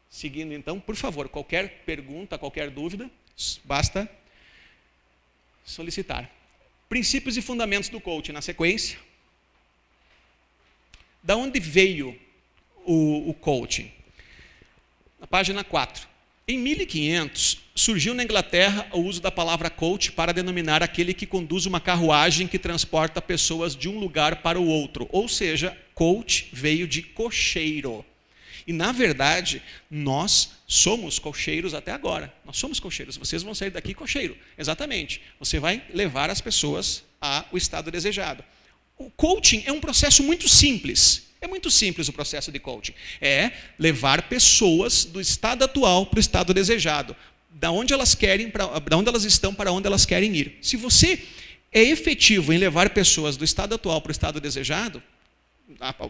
Seguindo então, por favor, qualquer pergunta, qualquer dúvida, basta solicitar. Princípios e fundamentos do coaching na sequência. Da onde veio o coaching? Na página 4. Em 1500, surgiu na Inglaterra o uso da palavra coach para denominar aquele que conduz uma carruagem que transporta pessoas de um lugar para o outro. Ou seja, coach veio de cocheiro. E, na verdade, nós somos cocheiros até agora. Nós somos cocheiros. Vocês vão sair daqui cocheiro. Exatamente. Você vai levar as pessoas ao estado desejado. O coaching é um processo muito simples. É muito simples o processo de coaching. É levar pessoas do estado atual para o estado desejado. Da onde elas querem, da onde elas estão, para onde elas querem ir. Se você é efetivo em levar pessoas do estado atual para o estado desejado,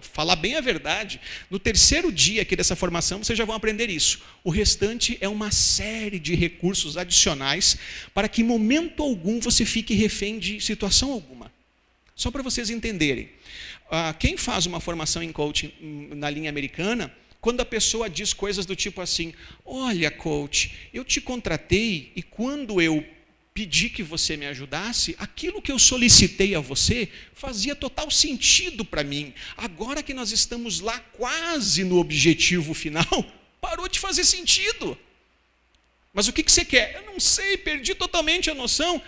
falar bem a verdade, no terceiro dia aqui dessa formação vocês já vão aprender isso. O restante é uma série de recursos adicionais para que em momento algum você fique refém de situação alguma. Só para vocês entenderem. Quem faz uma formação em coaching na linha americana, quando a pessoa diz coisas do tipo assim: olha, coach, eu te contratei e quando eu pedi que você me ajudasse, aquilo que eu solicitei a você fazia total sentido para mim. Agora que nós estamos lá quase no objetivo final, parou de fazer sentido. Mas o que você quer? Eu não sei, perdi totalmente a noção.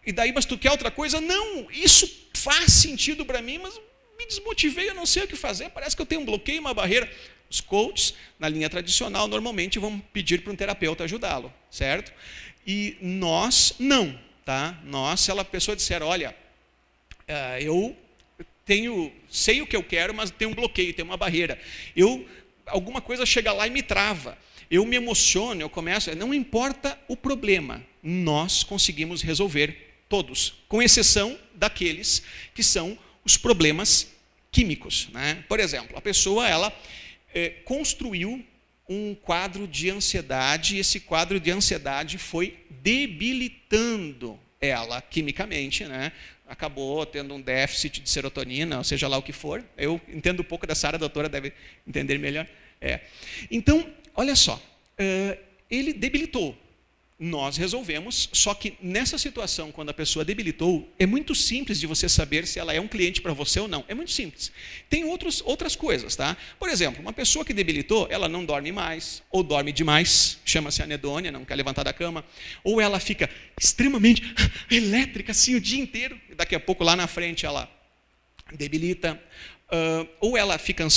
E daí, mas tu quer outra coisa? Não, isso faz sentido para mim, mas me desmotivei, eu não sei o que fazer, parece que eu tenho um bloqueio, uma barreira. Os coaches, na linha tradicional, normalmente vão pedir para um terapeuta ajudá-lo, certo? E nós, não, tá? Nós, se a pessoa disser, olha, eu sei o que eu quero, mas tem um bloqueio, tem uma barreira. Alguma coisa chega lá e me trava. Eu me emociono, eu começo, não importa o problema, nós conseguimos resolver todos, com exceção daqueles que são os problemas químicos, né? Por exemplo, a pessoa, ela construiu um quadro de ansiedade, e esse quadro de ansiedade foi debilitando ela quimicamente, né? Acabou tendo um déficit de serotonina, ou seja lá o que for. Eu entendo um pouco dessa área, a doutora deve entender melhor. Então, olha só, ele debilitou. Nós resolvemos, só que nessa situação, quando a pessoa debilitou, é muito simples de você saber se ela é um cliente para você ou não. É muito simples. Tem outras coisas, tá? Por exemplo, uma pessoa que debilitou, ela não dorme mais, ou dorme demais, chama-se anedônia, não quer levantar da cama, ou ela fica extremamente elétrica assim o dia inteiro, e daqui a pouco lá na frente ela debilita, ou ela fica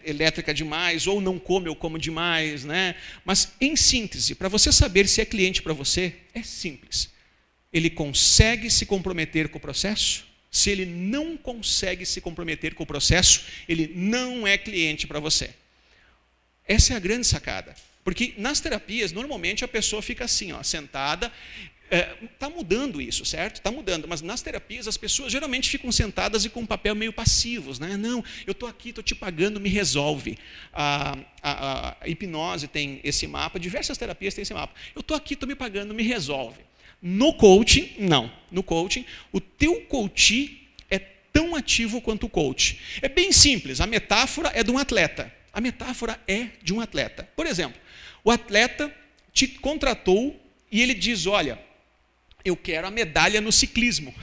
elétrica demais, ou não come ou come demais, né? Mas, em síntese, para você saber se é cliente para você, é simples. Ele consegue se comprometer com o processo? Se ele não consegue se comprometer com o processo, ele não é cliente para você. Essa é a grande sacada. Porque nas terapias, normalmente a pessoa fica assim, ó, sentada. Está mudando isso, certo? Está mudando, mas nas terapias as pessoas geralmente ficam sentadas e com um papel meio passivos, né? Não, eu estou aqui, estou te pagando, me resolve. A hipnose tem esse mapa, diversas terapias têm esse mapa. Eu estou aqui, estou me pagando, me resolve. No coaching, não. No coaching, o teu coach é tão ativo quanto o coach. É bem simples, a metáfora é de um atleta. A metáfora é de um atleta. Por exemplo, o atleta te contratou e ele diz, olha, eu quero a medalha no ciclismo.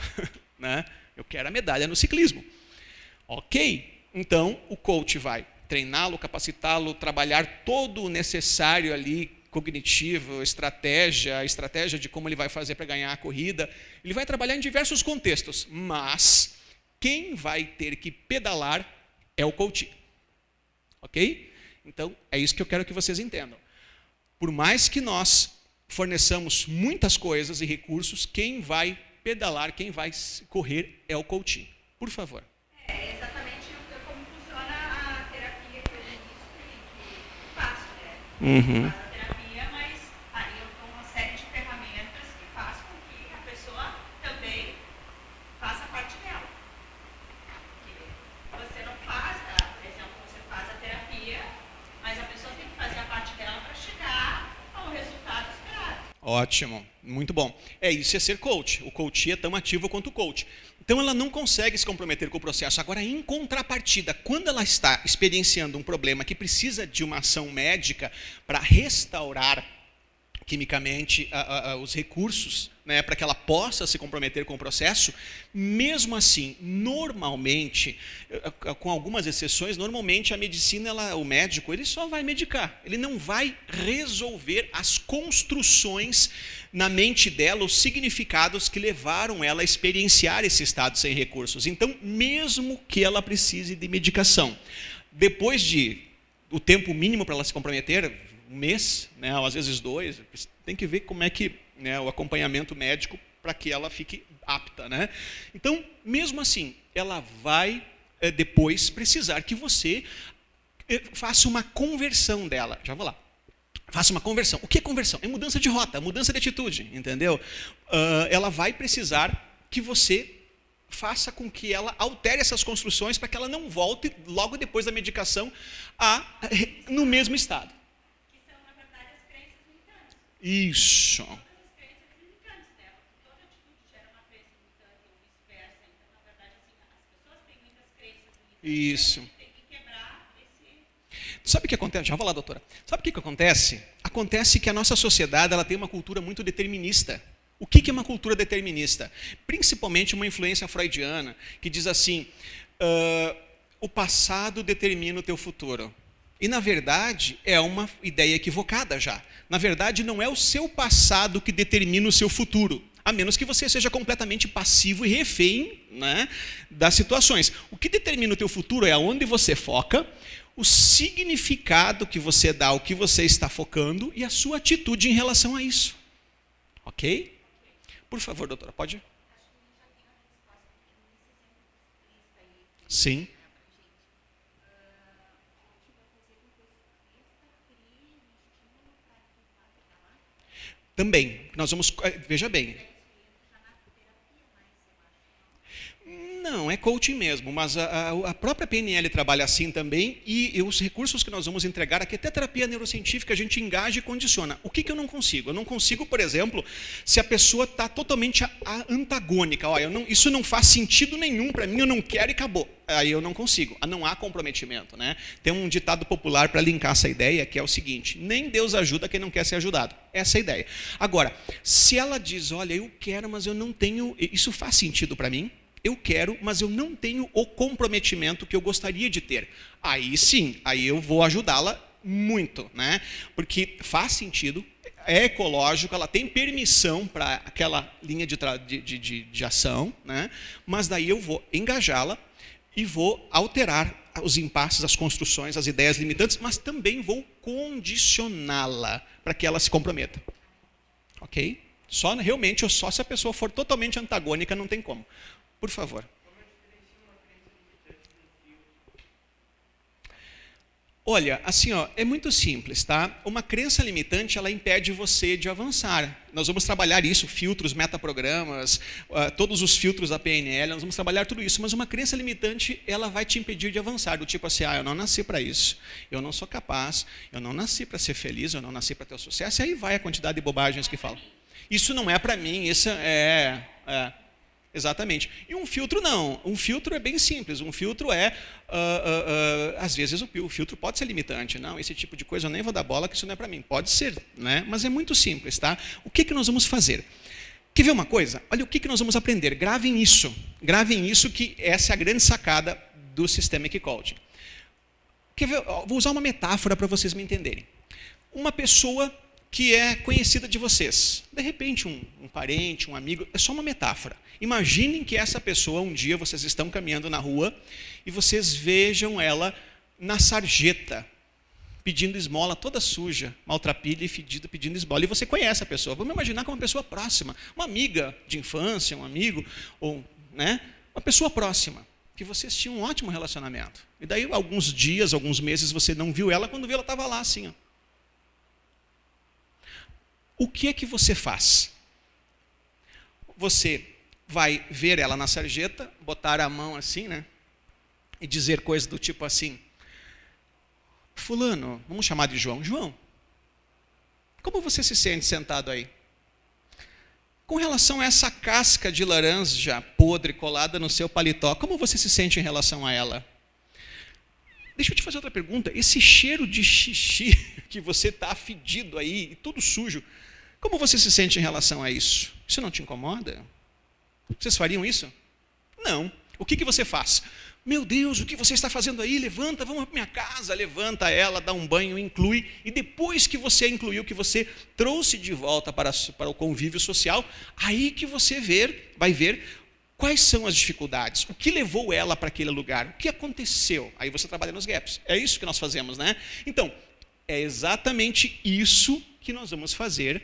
Né? Eu quero a medalha no ciclismo. Ok, então o coach vai treiná-lo, capacitá-lo, trabalhar todo o necessário ali, cognitivo, estratégia de como ele vai fazer para ganhar a corrida. Ele vai trabalhar em diversos contextos, mas quem vai ter que pedalar é o coach. Ok? Então, é isso que eu quero que vocês entendam. Por mais que nós forneçamos muitas coisas e recursos, quem vai pedalar, quem vai correr é o coach. Por favor. É exatamente como funciona a terapia que eu faço, né? Uhum. Faço a terapia, mas aí eu dou uma série de ferramentas que faz com que a pessoa também faça parte dela. Porque você não faz, por exemplo, você faz a terapia, mas a pessoa tem que fazer a parte dela para chegar ao resultado esperado. Ótimo. Muito bom. Isso é ser coach. O coach é tão ativo quanto o coach. Então ela não consegue se comprometer com o processo. Agora, em contrapartida, quando ela está experienciando um problema que precisa de uma ação médica para restaurar quimicamente os recursos, né, para que ela possa se comprometer com o processo, mesmo assim, normalmente, com algumas exceções, normalmente a medicina, o médico, ele só vai medicar, ele não vai resolver as construções na mente dela, os significados que levaram ela a experienciar esse estado sem recursos. Então, mesmo que ela precise de medicação, depois o tempo mínimo para ela se comprometer, 1 mês, né, ou às vezes 2, tem que ver como é que, né, o acompanhamento médico para que ela fique apta, né? Então, mesmo assim, ela vai depois precisar que você faça uma conversão dela. Já vou lá. Faça uma conversão. O que é conversão? É mudança de rota, mudança de atitude, entendeu? Ela vai precisar que você faça com que ela altere essas construções para que ela não volte logo depois da medicação no mesmo estado. Isso. Isso. Sabe o que acontece? Já vou lá, doutora. Sabe o que acontece? Acontece que a nossa sociedade ela tem uma cultura muito determinista. O que é uma cultura determinista? Principalmente uma influência freudiana, que diz assim, o passado determina o teu futuro. E, na verdade, é uma ideia equivocada já. Na verdade, não é o seu passado que determina o seu futuro, a menos que você seja completamente passivo e refém, né, das situações. O que determina o teu futuro é aonde você foca, o significado que você dá ao que você está focando e a sua atitude em relação a isso. Ok? Por favor, doutora, pode ir? Sim. Também, nós vamos, veja bem. Não, é coaching mesmo, mas a própria PNL trabalha assim também e os recursos que nós vamos entregar aqui, até terapia neurocientífica, a gente engaja e condiciona. O que eu não consigo? Eu não consigo, por exemplo, se a pessoa está totalmente antagônica. Olha, isso não faz sentido nenhum para mim, eu não quero e acabou. Aí eu não consigo, não há comprometimento, né? Tem um ditado popular para linkar essa ideia, que é o seguinte, nem Deus ajuda quem não quer ser ajudado. Essa é a ideia. Agora, se ela diz, olha, eu quero, mas eu não tenho, isso faz sentido para mim? Eu quero, mas eu não tenho o comprometimento que eu gostaria de ter. Aí sim, aí eu vou ajudá-la muito, né? Porque faz sentido, é ecológico, ela tem permissão para aquela linha de ação, né? Mas daí eu vou engajá-la e vou alterar os impasses, as construções, as ideias limitantes, mas também vou condicioná-la para que ela se comprometa. Ok? Realmente, só se a pessoa for totalmente antagônica, não tem como. Por favor. Olha, assim, é muito simples, tá? Uma crença limitante, ela impede você de avançar. Nós vamos trabalhar isso, filtros, metaprogramas, todos os filtros da PNL, nós vamos trabalhar tudo isso, mas uma crença limitante, ela vai te impedir de avançar, do tipo assim, eu não nasci para isso, eu não sou capaz, eu não nasci para ser feliz, eu não nasci para ter o sucesso, e aí vai a quantidade de bobagens que falam. Isso não é para mim, isso exatamente. E um filtro não. Um filtro é bem simples. Um filtro às vezes o filtro pode ser limitante. Não, esse tipo de coisa eu nem vou dar bola, que isso não é para mim. Pode ser, né? Mas é muito simples, tá? O que nós vamos fazer? Quer ver uma coisa? Olha o que nós vamos aprender. Gravem isso. Gravem isso, que essa é a grande sacada do Systemic Coaching. Quer ver? Vou usar uma metáfora para vocês me entenderem. Uma pessoa que é conhecida de vocês. De repente, um parente, um amigo, é só uma metáfora. Imaginem que essa pessoa, um dia, vocês estão caminhando na rua e vocês vejam ela na sarjeta, pedindo esmola, toda suja, maltrapilha e fedida, pedindo esmola. E você conhece a pessoa. Vamos imaginar como uma pessoa próxima, uma amiga de infância, um amigo, ou, né, uma pessoa próxima, que vocês tinham um ótimo relacionamento. E daí, alguns dias, alguns meses, você não viu ela, quando viu, ela estava lá assim, ó. O que é que você faz? Você vai ver ela na sarjeta, botar a mão assim, né? E dizer coisas do tipo assim, fulano, vamos chamar de João. João, como você se sente sentado aí? Com relação a essa casca de laranja podre colada no seu paletó, como você se sente em relação a ela? Deixa eu te fazer outra pergunta. Esse cheiro de xixi que você está fedido aí, todo sujo, como você se sente em relação a isso? Isso não te incomoda? Vocês fariam isso? Não. O que você faz? Meu Deus, o que você está fazendo aí? Levanta, vamos para minha casa. Levanta ela, dá um banho, inclui. E depois que você incluiu, que você trouxe de volta para o convívio social, aí que você vai ver quais são as dificuldades. O que levou ela para aquele lugar? O que aconteceu? Aí você trabalha nos gaps. É isso que nós fazemos, né? Então, é exatamente isso que nós vamos fazer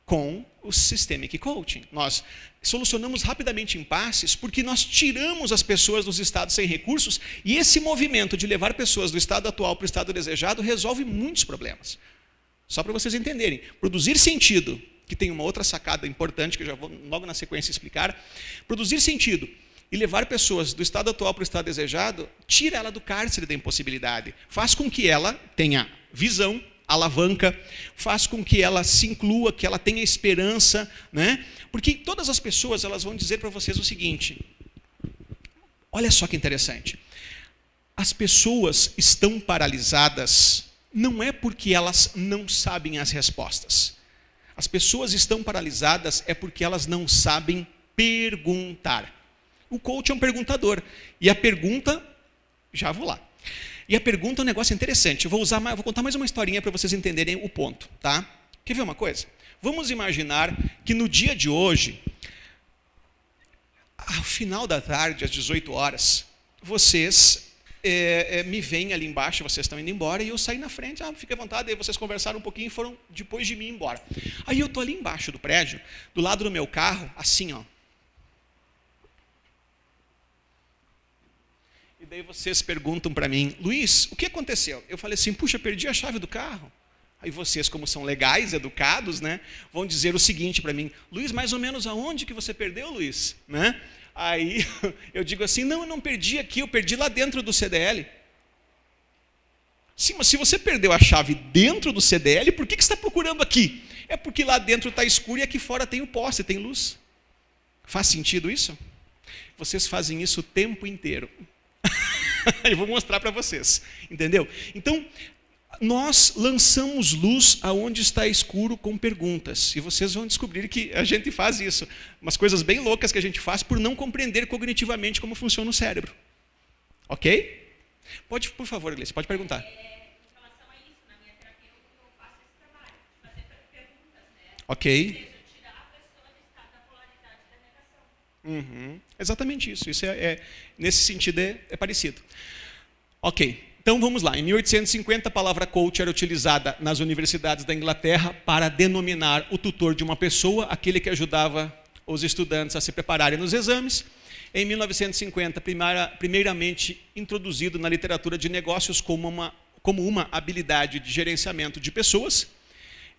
com o Systemic Coaching. Nós solucionamos rapidamente impasses porque nós tiramos as pessoas dos estados sem recursos e esse movimento de levar pessoas do estado atual para o estado desejado resolve muitos problemas. Só para vocês entenderem. Produzir sentido, que tem uma outra sacada importante que eu já vou logo na sequência explicar. Produzir sentido e levar pessoas do estado atual para o estado desejado, tira ela do cárcere da impossibilidade. Faz com que ela tenha visão, alavanca, faz com que ela se inclua, que ela tenha esperança, né? Porque todas as pessoas elas vão dizer para vocês o seguinte, olha só que interessante, as pessoas estão paralisadas não é porque elas não sabem as respostas, as pessoas estão paralisadas é porque elas não sabem perguntar. O coach é um perguntador, e a pergunta, já vou lá. E a pergunta é um negócio interessante. Eu vou contar mais uma historinha para vocês entenderem o ponto, tá? Quer ver uma coisa? Vamos imaginar que no dia de hoje, ao final da tarde, às 18 horas, vocês me veem ali embaixo, vocês estão indo embora, e eu saí na frente, fique à vontade, aí vocês conversaram um pouquinho e foram depois de mim embora. Aí eu estou ali embaixo do prédio, do lado do meu carro, assim, ó. E daí vocês perguntam para mim, Luiz, o que aconteceu? Eu falei assim, puxa, perdi a chave do carro. Aí vocês, como são legais, educados, né, vão dizer o seguinte para mim, Luiz, mais ou menos aonde que você perdeu, Luiz? Né? Aí eu digo assim, não, eu não perdi aqui, eu perdi lá dentro do CDL. Sim, mas se você perdeu a chave dentro do CDL, por que você está procurando aqui? É porque lá dentro está escuro e aqui fora tem o poste, tem luz. Faz sentido isso? Vocês fazem isso o tempo inteiro. Eu vou mostrar para vocês, entendeu? Então, nós lançamos luz aonde está escuro com perguntas, e vocês vão descobrir que a gente faz isso, umas coisas bem loucas que a gente faz por não compreender cognitivamente como funciona o cérebro. Ok? Pode, por favor, Gleice, pode perguntar. Em relação a isso, na minha terapia eu faço esse trabalho, de fazer perguntas, né? Ok. Ou seja, tirar a pessoa do estado da polaridade da negação. Exatamente isso. Isso nesse sentido é parecido. Ok, então vamos lá. Em 1850, a palavra coach era utilizada nas universidades da Inglaterra para denominar o tutor de uma pessoa, aquele que ajudava os estudantes a se prepararem nos exames. Em 1950, primeiramente introduzido na literatura de negócios como uma habilidade de gerenciamento de pessoas.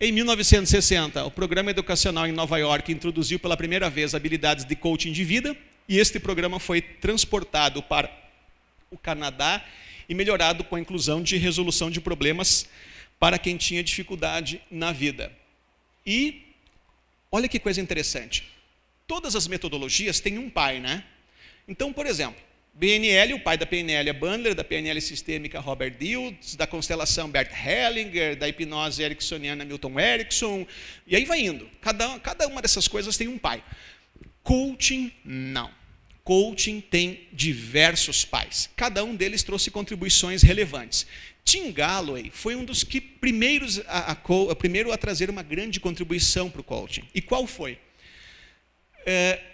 Em 1960, o programa educacional em Nova York introduziu pela primeira vez habilidades de coaching de vida, e este programa foi transportado para o Canadá e melhorado com a inclusão de resolução de problemas para quem tinha dificuldade na vida. E olha que coisa interessante. Todas as metodologias têm um pai, né? Então, por exemplo, BNL, o pai da PNL é Bandler, da PNL sistêmica Robert Dilts, da constelação Bert Hellinger, da hipnose ericksoniana Milton Erickson, e aí vai indo. Cada uma dessas coisas tem um pai. Coaching, não. Coaching tem diversos pais. Cada um deles trouxe contribuições relevantes. Tim Galloway foi um dos que primeiro a trazer uma grande contribuição para o coaching. E qual foi?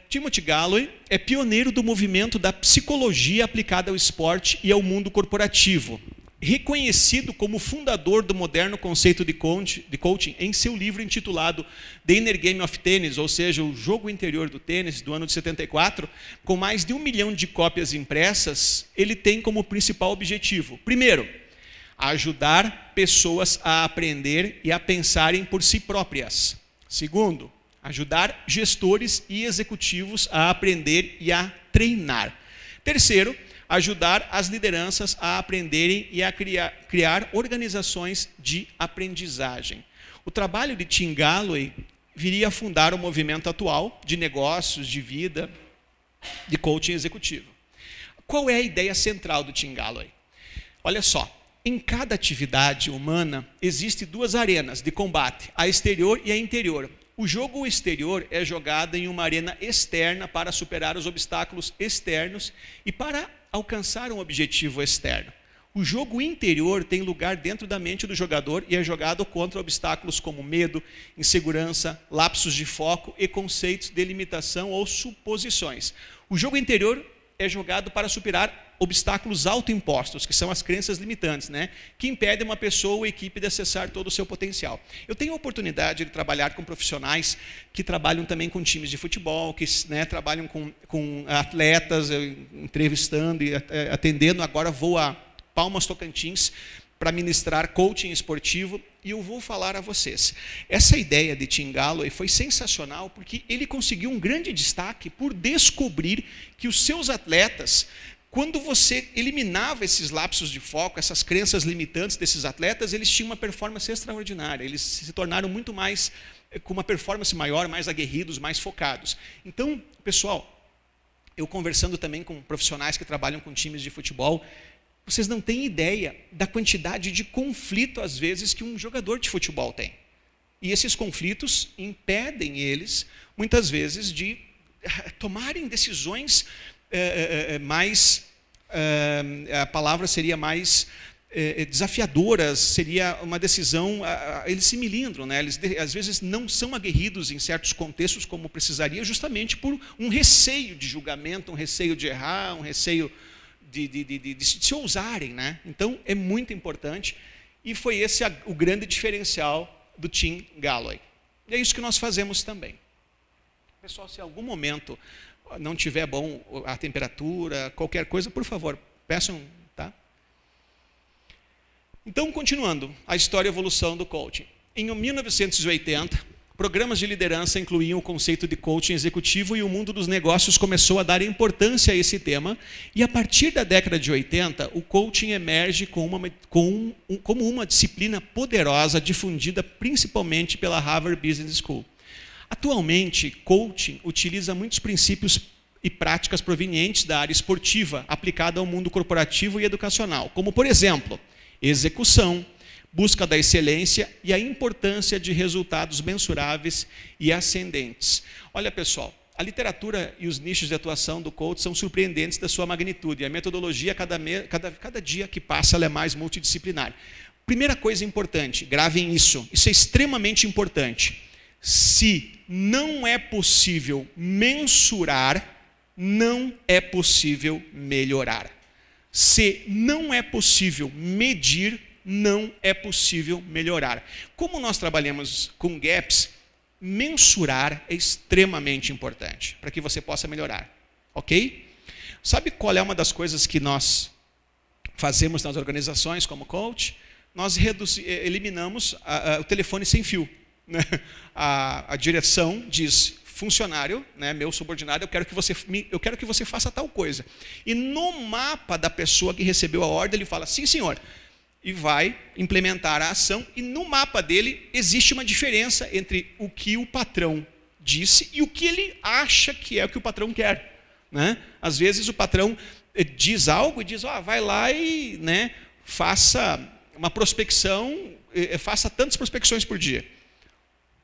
Timothy Galloway é pioneiro do movimento da psicologia aplicada ao esporte e ao mundo corporativo, reconhecido como fundador do moderno conceito de coaching em seu livro intitulado The Inner Game of Tennis, ou seja, o jogo interior do tênis, do ano de 74, com mais de 1 milhão de cópias impressas. Ele tem como principal objetivo, primeiro, ajudar pessoas a aprender e a pensarem por si próprias. Segundo, ajudar gestores e executivos a aprender e a treinar. Terceiro, ajudar as lideranças a aprenderem e a criar organizações de aprendizagem. O trabalho de Tim Galloway viria a fundar o movimento atual de negócios, de vida, de coaching executivo. Qual é a ideia central do Tim Galloway? Olha só, em cada atividade humana existem duas arenas de combate, a exterior e a interior. O jogo exterior é jogado em uma arena externa para superar os obstáculos externos e para alcançar um objetivo externo. O jogo interior tem lugar dentro da mente do jogador e é jogado contra obstáculos como medo, insegurança, lapsos de foco e conceitos de limitação ou suposições. O jogo interior é jogado para superar obstáculos autoimpostos, que são as crenças limitantes, né? Que impedem uma pessoa ou equipe de acessar todo o seu potencial. Eu tenho a oportunidade de trabalhar com profissionais que trabalham também com times de futebol, que, né, trabalham com atletas, entrevistando e atendendo. Agora vou a Palmas, Tocantins, para ministrar coaching esportivo, e eu vou falar a vocês. Essa ideia de Tim Galloway foi sensacional, porque ele conseguiu um grande destaque por descobrir que os seus atletas, quando você eliminava esses lapsos de foco, essas crenças limitantes desses atletas, eles tinham uma performance extraordinária, eles se tornaram muito mais, com uma performance maior, mais aguerridos, mais focados. Então, pessoal, eu conversando também com profissionais que trabalham com times de futebol, vocês não têm ideia da quantidade de conflito, às vezes, que um jogador de futebol tem. E esses conflitos impedem eles, muitas vezes, de tomarem decisões mais, a palavra seria mais desafiadoras, seria uma decisão, eles se milindram, né? Eles às vezes não são aguerridos em certos contextos como precisaria, justamente por um receio de julgamento, um receio de errar, um receio de se ousarem, né? Então é muito importante, e foi esse o grande diferencial do Tim Galloway. E é isso que nós fazemos também. Pessoal, se em algum momento não tiver bom a temperatura, qualquer coisa, por favor, peçam, tá? Então, continuando a história e evolução do coaching. Em 1980, programas de liderança incluíam o conceito de coaching executivo e o mundo dos negócios começou a dar importância a esse tema. E a partir da década de 80, o coaching emerge como uma disciplina poderosa difundida principalmente pela Harvard Business School. Atualmente, coaching utiliza muitos princípios e práticas provenientes da área esportiva aplicada ao mundo corporativo e educacional, como, por exemplo, execução, busca da excelência e a importância de resultados mensuráveis e ascendentes. Olha, pessoal, a literatura e os nichos de atuação do coach são surpreendentes da sua magnitude. A metodologia, cada dia que passa, ela é mais multidisciplinar. Primeira coisa importante, gravem isso. Isso é extremamente importante. Se não é possível mensurar, não é possível melhorar. Se não é possível medir, não é possível melhorar. Como nós trabalhamos com gaps, mensurar é extremamente importante para que você possa melhorar, ok? Sabe qual é uma das coisas que nós fazemos nas organizações como coach? Nós eliminamos o telefone sem fio, né? A direção diz: funcionário, né, meu subordinado, eu quero que você faça tal coisa. E no mapa da pessoa que recebeu a ordem, ele fala: sim, senhor. E vai implementar a ação, e no mapa dele existe uma diferença entre o que o patrão disse e o que ele acha que é o que o patrão quer, né? Às vezes o patrão diz algo e diz: vai lá e, né, faça uma prospecção, faça tantas prospecções por dia.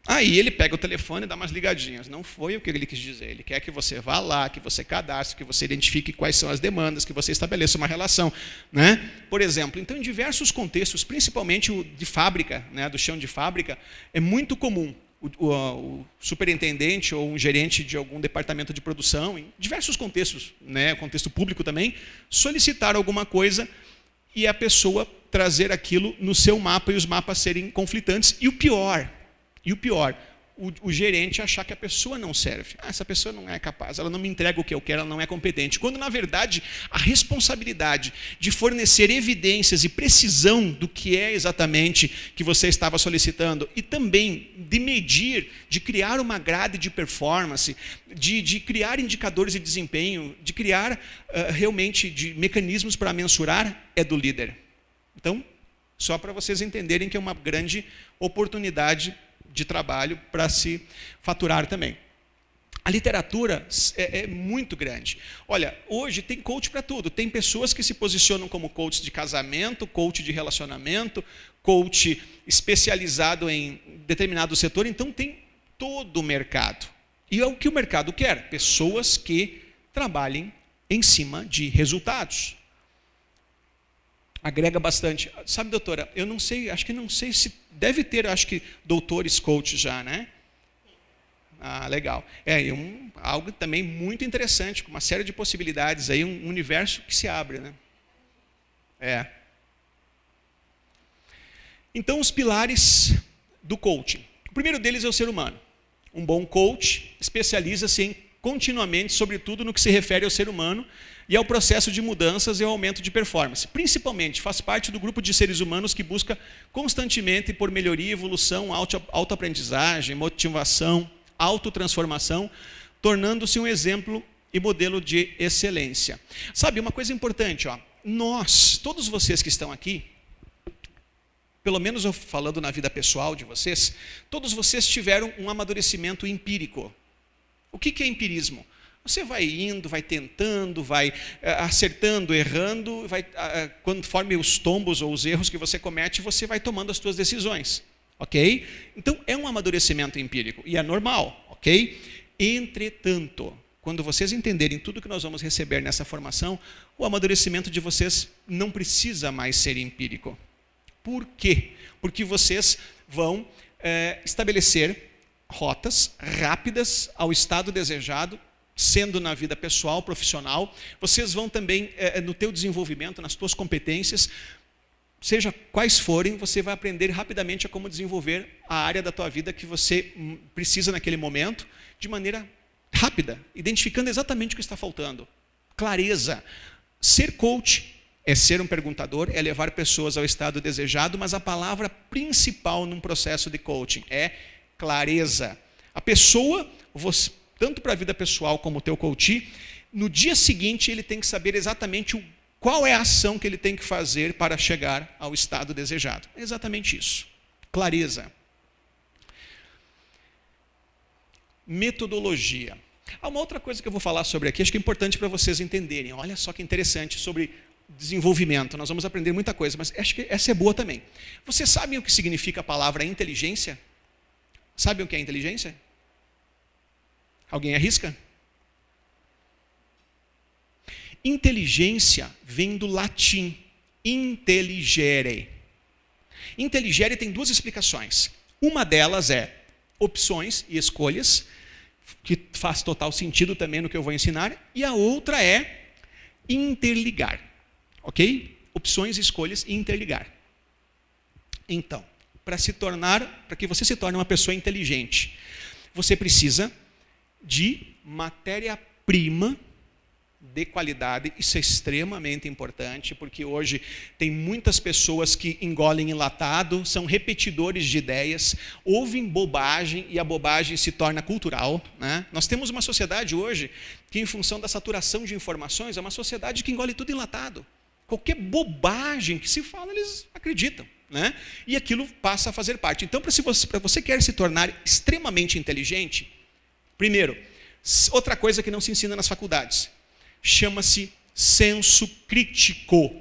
Aí ele pega o telefone e dá umas ligadinhas. Não foi o que ele quis dizer. Ele quer que você vá lá, que você cadastre, que você identifique quais são as demandas, que você estabeleça uma relação, né? Por exemplo, então, em diversos contextos, principalmente o de fábrica, né, do chão de fábrica, é muito comum o superintendente ou um gerente de algum departamento de produção, em diversos contextos, né, contexto público também, solicitar alguma coisa e a pessoa trazer aquilo no seu mapa e os mapas serem conflitantes. E o pior, o gerente achar que a pessoa não serve. Essa pessoa não é capaz, ela não me entrega o que eu quero, ela não é competente. Quando, na verdade, a responsabilidade de fornecer evidências e precisão do que é exatamente que você estava solicitando, e também de medir, de criar uma grade de performance, de criar indicadores de desempenho, de criar realmente de mecanismos para mensurar, é do líder. Então, só para vocês entenderem que é uma grande oportunidade de trabalho para se faturar também. A literatura é muito grande. Olha, hoje tem coach para tudo. Tem pessoas que se posicionam como coach de casamento, coach de relacionamento, coach especializado em determinado setor. Então tem todo o mercado. E é o que o mercado quer? Pessoas que trabalhem em cima de resultados. Agrega bastante. Sabe, doutora, eu não sei, acho que não sei se deve ter, acho que doutores coach já, né? Ah, legal. Algo também muito interessante, com uma série de possibilidades aí, um universo que se abre, né? Então, os pilares do coaching. O primeiro deles é o ser humano. Um bom coach especializa-se continuamente, sobretudo no que se refere ao ser humano e ao processo de mudanças e ao aumento de performance. Principalmente, faz parte do grupo de seres humanos que busca constantemente por melhoria, evolução, autoaprendizagem, motivação, autotransformação, tornando-se um exemplo e modelo de excelência. Sabe, uma coisa importante, nós, todos vocês que estão aqui, pelo menos eu falando na vida pessoal de vocês, todos vocês tiveram um amadurecimento empírico. O que é empirismo? Você vai indo, vai tentando, vai acertando, errando, conforme os tombos ou os erros que você comete, você vai tomando as suas decisões. Ok? Então, é um amadurecimento empírico e é normal, ok? Entretanto, quando vocês entenderem tudo que nós vamos receber nessa formação, o amadurecimento de vocês não precisa mais ser empírico. Por quê? Porque vocês vão estabelecer rotas rápidas ao estado desejado, sendo na vida pessoal, profissional. Vocês vão também, no teu desenvolvimento, nas tuas competências, seja quais forem, você vai aprender rapidamente a como desenvolver a área da tua vida que você precisa naquele momento, de maneira rápida, identificando exatamente o que está faltando. Clareza. Ser coach é ser um perguntador, é levar pessoas ao estado desejado, mas a palavra principal num processo de coaching é clareza. A pessoa, tanto para a vida pessoal como o teu coach, no dia seguinte ele tem que saber exatamente qual é a ação que ele tem que fazer para chegar ao estado desejado. É exatamente isso. Clareza. Metodologia. Há uma outra coisa que eu vou falar sobre aqui, acho que é importante para vocês entenderem. Olha só que interessante sobre desenvolvimento. Nós vamos aprender muita coisa, mas acho que essa é boa também. Vocês sabem o que significa a palavra inteligência? Sabem o que é inteligência? Alguém arrisca? Inteligência vem do latim, intelligere. Intelligere tem duas explicações. Uma delas é opções e escolhas, que faz total sentido também no que eu vou ensinar, e a outra é interligar. Ok? Opções, escolhas e interligar. Então, para que você se torne uma pessoa inteligente, você precisa de matéria-prima de qualidade. Isso é extremamente importante, porque hoje tem muitas pessoas que engolem enlatado, são repetidores de ideias, ouvem bobagem e a bobagem se torna cultural, né? Nós temos uma sociedade hoje que, em função da saturação de informações, é uma sociedade que engole tudo enlatado. Qualquer bobagem que se fala, eles acreditam, né? E aquilo passa a fazer parte. Então, para você quer se tornar extremamente inteligente, primeiro, outra coisa que não se ensina nas faculdades, chama-se senso crítico.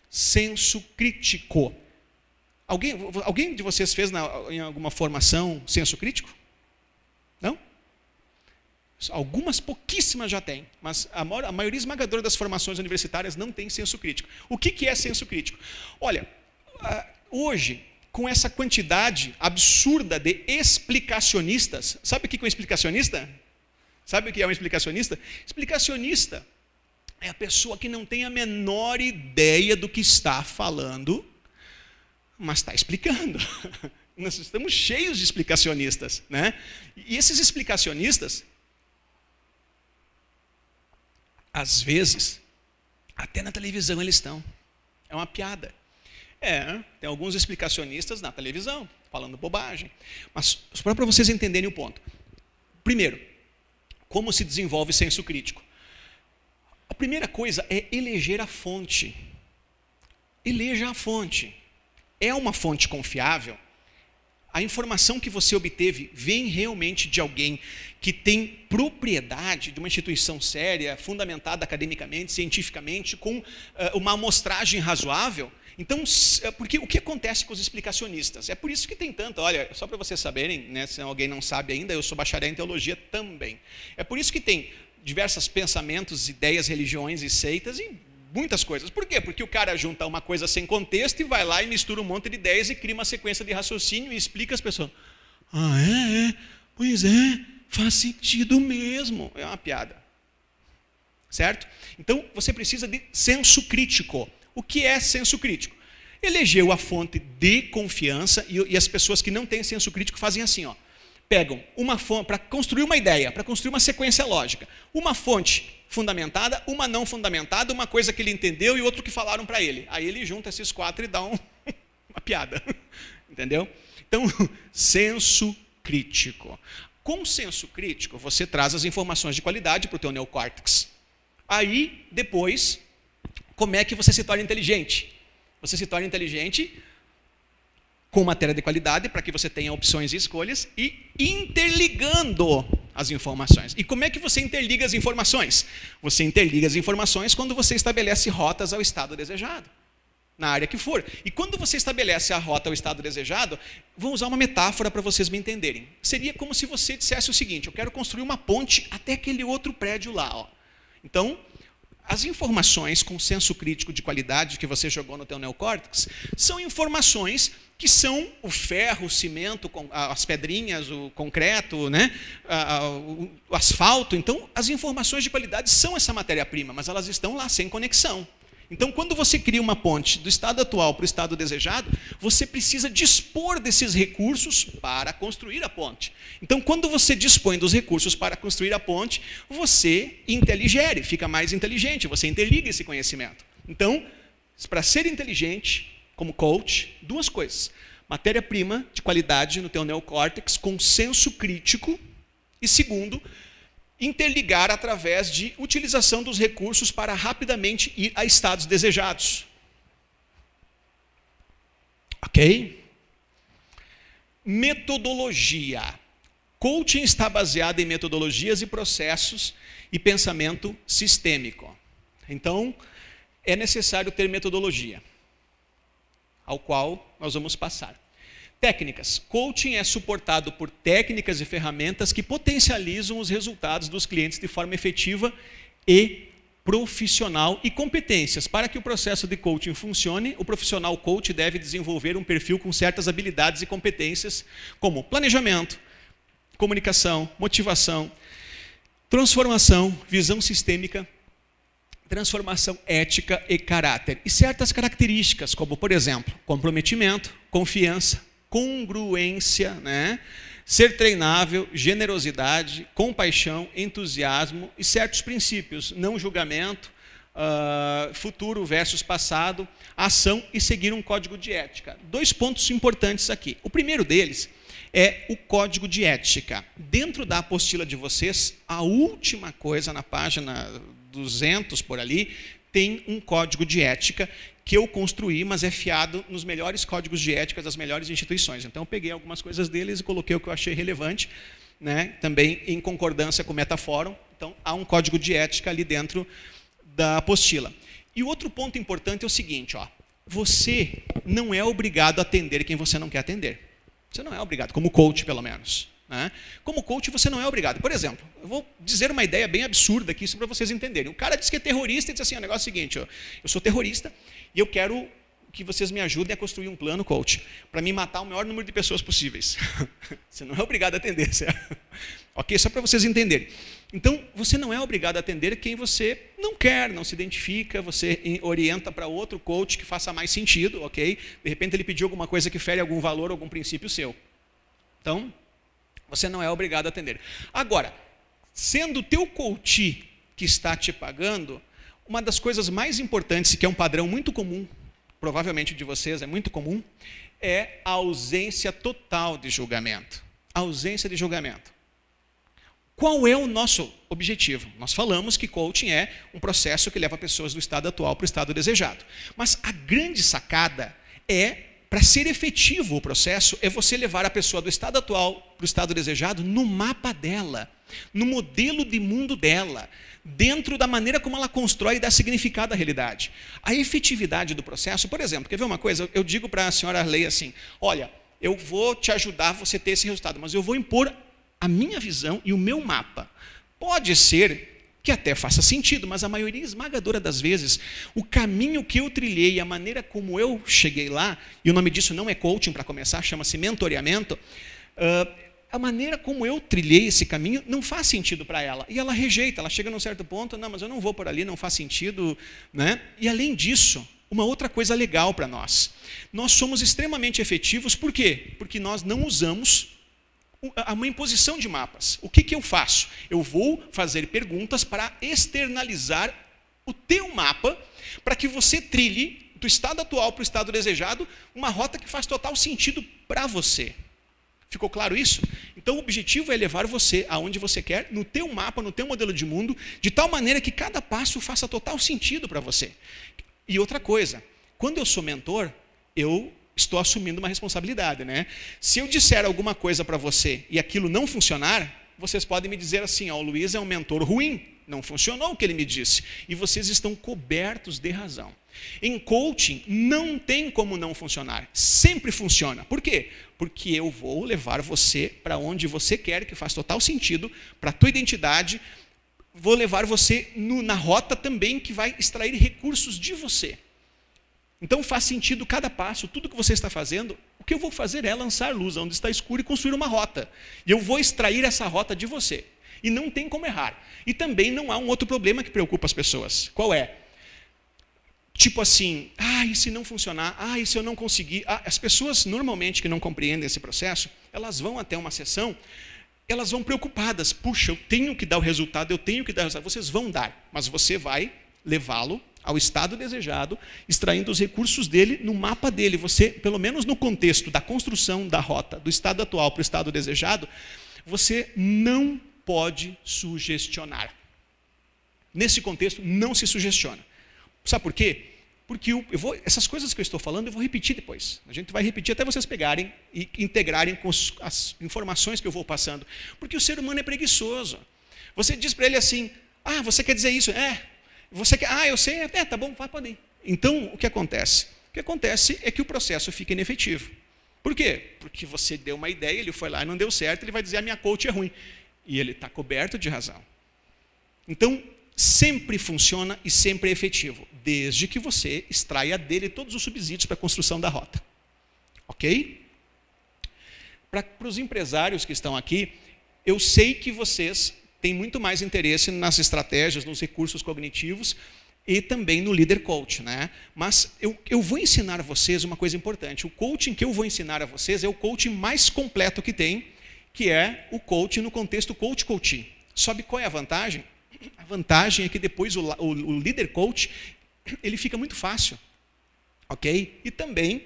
Senso crítico. Alguém de vocês fez em alguma formação senso crítico? Não? Algumas pouquíssimas já tem, mas a maioria esmagadora das formações universitárias não tem senso crítico. O que é senso crítico? Olha, hoje, com essa quantidade absurda de explicacionistas, sabe o que é um explicacionista? Sabe o que é um explicacionista? Explicacionista é a pessoa que não tem a menor ideia do que está falando, mas está explicando. Nós estamos cheios de explicacionistas, né? E esses explicacionistas, às vezes, até na televisão eles estão. É uma piada. Tem alguns explicacionistas na televisão, falando bobagem. Mas só para vocês entenderem o ponto. Primeiro, como se desenvolve senso crítico? A primeira coisa é eleger a fonte. Eleja a fonte. É uma fonte confiável? a informação que você obteve vem realmente de alguém que tem propriedade, de uma instituição séria, fundamentada academicamente, cientificamente, com uma amostragem razoável. Então, porque o que acontece com os explicacionistas? É por isso que tem tanto, olha, só para vocês saberem, né, se alguém não sabe ainda, eu sou bacharel em teologia também. É por isso que tem diversos pensamentos, ideias, religiões e seitas e muitas coisas. Por quê? Porque o cara junta uma coisa sem contexto e vai lá e mistura um monte de ideias e cria uma sequência de raciocínio e explica às pessoas. Pois é, faz sentido mesmo. É uma piada. Certo? Então, você precisa de senso crítico. O que é senso crítico? Elegeu a fonte de confiança e as pessoas que não têm senso crítico fazem assim, ó. Pegam uma fonte para construir uma ideia, para construir uma sequência lógica. Uma fonte fundamentada, uma não fundamentada, uma coisa que ele entendeu e outro que falaram para ele. Aí ele junta esses 4 e dá uma piada. Entendeu? Então, senso crítico. Com senso crítico, você traz as informações de qualidade para o teu neocórtex. Aí, depois, como é que você se torna inteligente? Você se torna inteligente com matéria de qualidade, para que você tenha opções e escolhas, e interligando as informações. E como é que você interliga as informações? Você interliga as informações quando você estabelece rotas ao estado desejado, na área que for. E quando você estabelece a rota ao estado desejado, vou usar uma metáfora para vocês me entenderem. Seria como se você dissesse o seguinte, eu quero construir uma ponte até aquele outro prédio lá. Ó. Então, as informações com senso crítico de qualidade que você jogou no teu neocórtex são informações que são o ferro, o cimento, as pedrinhas, o concreto, né? O asfalto. Então, as informações de qualidade são essa matéria-prima, mas elas estão lá sem conexão. Então, quando você cria uma ponte do estado atual para o estado desejado, você precisa dispor desses recursos para construir a ponte. Então, quando você dispõe dos recursos para construir a ponte, você inteligere, fica mais inteligente, você interliga esse conhecimento. Então, para ser inteligente, como coach, 2 coisas. Matéria-prima de qualidade no teu neocórtex com senso crítico. E segundo, interligar através de utilização dos recursos para rapidamente ir a estados desejados. Ok? Metodologia. Coaching está baseado em metodologias e processos e pensamento sistêmico. Então, é necessário ter metodologia, ao qual nós vamos passar. Técnicas. Coaching é suportado por técnicas e ferramentas que potencializam os resultados dos clientes de forma efetiva e profissional e competências. Para que o processo de coaching funcione, o profissional coach deve desenvolver um perfil com certas habilidades e competências, como planejamento, comunicação, motivação, transformação, visão sistêmica, transformação ética e caráter. E certas características, como, por exemplo, comprometimento, confiança, congruência, né? Ser treinável, generosidade, compaixão, entusiasmo e certos princípios, não julgamento, futuro versus passado, ação e seguir um código de ética. 2 pontos importantes aqui. O primeiro deles é o código de ética. Dentro da apostila de vocês, a última coisa na página 200 por ali, tem um código de ética que eu construí, mas é fiado nos melhores códigos de ética das melhores instituições. Então, eu peguei algumas coisas deles e coloquei o que eu achei relevante, né? Também em concordância com o Metafórum. Então, há um código de ética ali dentro da apostila. E o outro ponto importante é o seguinte, ó, você não é obrigado a atender quem você não quer atender. Você não é obrigado, como coach, pelo menos. Né? Como coach, você não é obrigado. Por exemplo, eu vou dizer uma ideia bem absurda aqui, para vocês entenderem. O cara diz que é terrorista e diz assim, o negócio é o seguinte, ó, eu sou terrorista e eu quero que vocês me ajudem a construir um plano, coach, para me matar o maior número de pessoas possíveis. Você não é obrigado a atender, certo? Ok? Só para vocês entenderem. Então, você não é obrigado a atender quem você não quer, não se identifica, você orienta para outro coach que faça mais sentido, ok? De repente ele pediu alguma coisa que fere algum valor, algum princípio seu. Então, você não é obrigado a atender. Agora, sendo o teu coach que está te pagando, uma das coisas mais importantes, que é um padrão muito comum, provavelmente de vocês é muito comum, é a ausência total de julgamento. A ausência de julgamento. Qual é o nosso objetivo? Nós falamos que coaching é um processo que leva pessoas do estado atual para o estado desejado. Mas a grande sacada é Para ser efetivo o processo, é você levar a pessoa do estado atual para o estado desejado no mapa dela, no modelo de mundo dela, dentro da maneira como ela constrói e dá significado à realidade. A efetividade do processo, por exemplo, quer ver uma coisa? Eu digo para a senhora Leia assim, olha, eu vou te ajudar a você ter esse resultado, mas eu vou impor a minha visão e o meu mapa. Pode ser que até faça sentido, mas a maioria esmagadora das vezes, o caminho que eu trilhei, a maneira como eu cheguei lá, e o nome disso não é coaching para começar, chama-se mentoreamento, a maneira como eu trilhei esse caminho não faz sentido para ela. E ela rejeita, ela chega num certo ponto, não, mas eu não vou por ali, não faz sentido, né? E além disso, uma outra coisa legal para nós. Nós somos extremamente efetivos, por quê? Porque nós não usamos uma imposição de mapas. O que eu faço? Eu vou fazer perguntas para externalizar o teu mapa, para que você trilhe do estado atual para o estado desejado, uma rota que faz total sentido para você. Ficou claro isso? Então o objetivo é levar você aonde você quer, no teu mapa, no teu modelo de mundo, de tal maneira que cada passo faça total sentido para você. E outra coisa, quando eu sou mentor, eu estou assumindo uma responsabilidade, né? Se eu disser alguma coisa para você e aquilo não funcionar, vocês podem me dizer assim, ó, o Luiz é um mentor ruim, não funcionou o que ele me disse. E vocês estão cobertos de razão. Em coaching, não tem como não funcionar. Sempre funciona. Por quê? Porque eu vou levar você para onde você quer, que faz total sentido, para a tua identidade. Vou levar você na rota também que vai extrair recursos de você. Então faz sentido cada passo, tudo que você está fazendo. O que eu vou fazer é lançar luz onde está escuro e construir uma rota. E eu vou extrair essa rota de você. E não tem como errar. E também não há um outro problema que preocupa as pessoas. Qual é? Tipo assim, e se não funcionar? E se eu não conseguir? As pessoas normalmente que não compreendem esse processo, elas vão até uma sessão, elas vão preocupadas. Puxa, eu tenho que dar o resultado, eu tenho que dar o resultado. Vocês vão dar, mas você vai levá-lo ao estado desejado, extraindo os recursos dele no mapa dele. Você, pelo menos no contexto da construção da rota, do estado atual para o estado desejado, você não pode sugestionar. Nesse contexto, não se sugestiona. Sabe por quê? Porque essas coisas que eu estou falando, eu vou repetir depois. A gente vai repetir até vocês pegarem e integrarem com as informações que eu vou passando. Porque o ser humano é preguiçoso. Você diz para ele assim, você quer dizer isso? Você quer, eu sei, tá bom, pode ir. Então, o que acontece? O que acontece é que o processo fica inefetivo. Por quê? Porque você deu uma ideia, ele foi lá e não deu certo, ele vai dizer, a minha coach é ruim. E ele está coberto de razão. Então, sempre funciona e sempre é efetivo, desde que você extraia dele todos os subsídios para a construção da rota. Ok? Para os empresários que estão aqui, eu sei que vocês têm muito mais interesse nas estratégias, nos recursos cognitivos e também no líder coach, né? Mas eu vou ensinar a vocês uma coisa importante. O coaching que eu vou ensinar a vocês é o coaching mais completo que tem, que é o coaching no contexto coach-coaching. Sabe qual é a vantagem? A vantagem é que depois o líder coach, ele fica muito fácil, ok? E também,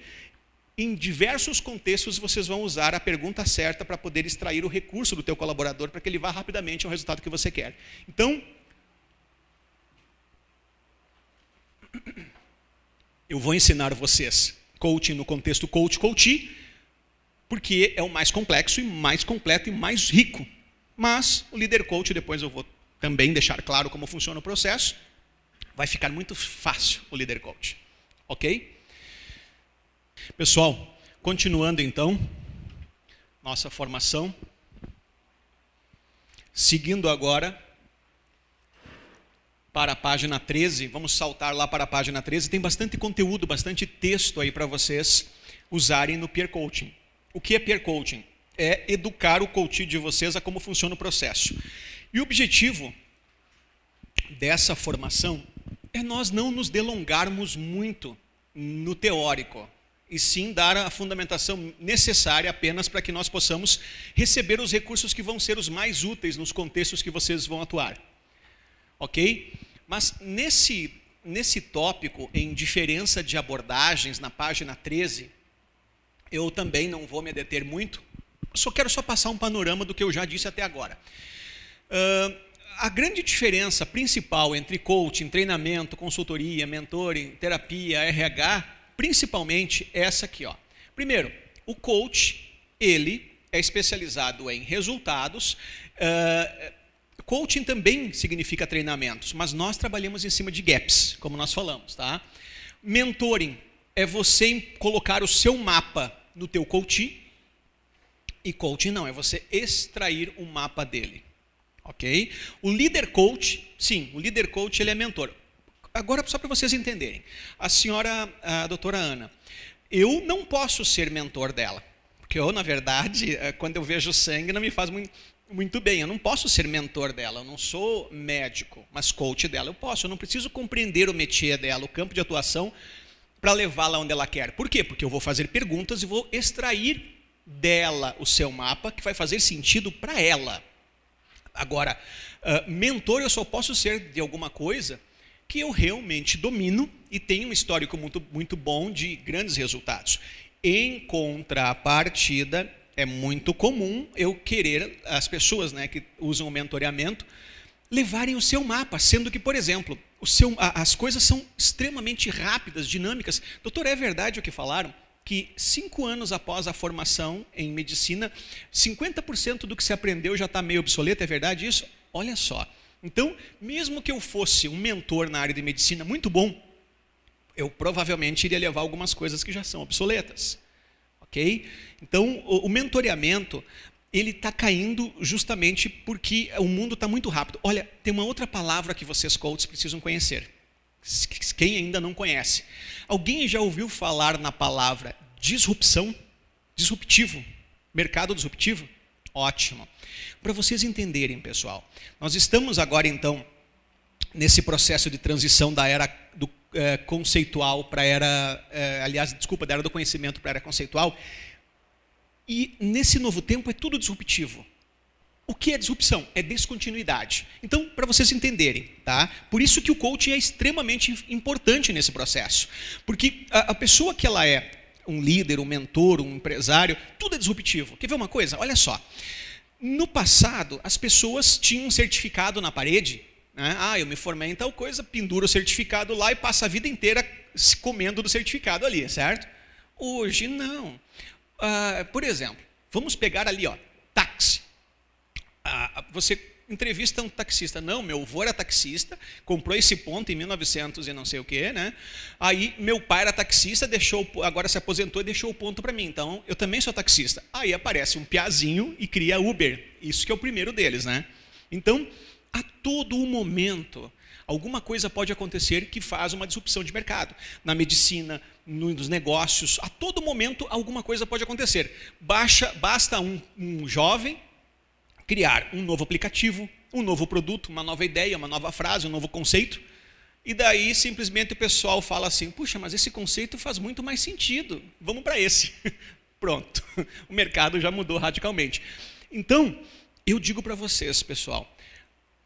em diversos contextos, vocês vão usar a pergunta certa para poder extrair o recurso do teu colaborador para que ele vá rapidamente ao resultado que você quer. Então, eu vou ensinar vocês coaching no contexto coach-coaching, porque é o mais complexo e mais completo e mais rico. Mas o líder coach, depois eu vou também deixar claro como funciona o processo, vai ficar muito fácil o líder coach. Ok? Pessoal, continuando então nossa formação, seguindo agora para a página 13, vamos saltar lá para a página 13, tem bastante conteúdo, bastante texto aí para vocês usarem no peer coaching. O que é peer coaching? É educar o coach de vocês a como funciona o processo. E o objetivo dessa formação é nós não nos delongarmos muito no teórico, e sim dar a fundamentação necessária apenas para que nós possamos receber os recursos que vão ser os mais úteis nos contextos que vocês vão atuar. Ok? Mas nesse tópico, em diferença de abordagens, na página 13, eu também não vou me deter muito, quero passar um panorama do que eu já disse até agora. A grande diferença principal entre coaching, treinamento, consultoria, mentoring, terapia, RH, principalmente essa aqui, ó. Primeiro, o coach, ele é especializado em resultados. Coaching também significa treinamentos, mas nós trabalhamos em cima de gaps, como nós falamos, tá? Mentoring é você colocar o seu mapa no teu coach, e coaching não, é você extrair o mapa dele, ok? O líder coach, sim, o líder coach ele é mentor. Agora, só para vocês entenderem, a doutora Ana, eu não posso ser mentor dela, porque eu, na verdade, quando eu vejo sangue, não me faz muito bem. Eu não posso ser mentor dela, eu não sou médico, mas coach dela eu posso. Eu não preciso compreender o métier dela, o campo de atuação, para levá-la onde ela quer. Por quê? Porque eu vou fazer perguntas e vou extrair dela o seu mapa, que vai fazer sentido para ela. Agora, mentor eu só posso ser de alguma coisa que eu realmente domino e tenho um histórico muito bom de grandes resultados. Em contrapartida, é muito comum eu querer as pessoas, né, que usam o mentoreamento levarem o seu mapa, sendo que, por exemplo, as coisas são extremamente rápidas, dinâmicas. Doutor, é verdade o que falaram? Que 5 anos após a formação em medicina, 50% do que se aprendeu já está meio obsoleto, é verdade isso? Olha só. Então, mesmo que eu fosse um mentor na área de medicina muito bom, eu provavelmente iria levar algumas coisas que já são obsoletas. Ok? Então, o mentoreamento, ele está caindo justamente porque o mundo está muito rápido. Olha, tem uma outra palavra que vocês coaches precisam conhecer. Quem ainda não conhece. Alguém já ouviu falar na palavra disrupção? Disruptivo? Mercado disruptivo? Ótimo. Para vocês entenderem, pessoal, nós estamos agora, então, nesse processo de transição da era do conceitual para a era, da era do conhecimento para a era conceitual, e nesse novo tempo é tudo disruptivo. O que é disrupção? É descontinuidade. Então, para vocês entenderem, tá? Por isso que o coaching é extremamente importante nesse processo. Porque a pessoa que ela é um líder, um mentor, um empresário, tudo é disruptivo. Quer ver uma coisa? Olha só. No passado, as pessoas tinham um certificado na parede, né? Eu me formei em tal coisa, pendura o certificado lá e passa a vida inteira se comendo do certificado ali, certo? Hoje, não. Por exemplo, vamos pegar ali, ó, táxi. Você entrevista um taxista. Não, meu avô era taxista, comprou esse ponto em 1900 e não sei o quê, né? Aí meu pai era taxista, agora se aposentou e deixou o ponto para mim. Então, eu também sou taxista. Aí aparece um piazinho e cria Uber. Isso que é o primeiro deles, né? Então, a todo momento, alguma coisa pode acontecer que faz uma disrupção de mercado. Na medicina, nos negócios, a todo momento alguma coisa pode acontecer. Basta um jovem criar um novo aplicativo, um novo produto, uma nova ideia, uma nova frase, um novo conceito, e daí simplesmente o pessoal fala assim, puxa, mas esse conceito faz muito mais sentido, vamos para esse. Pronto, o mercado já mudou radicalmente. Então, eu digo para vocês, pessoal,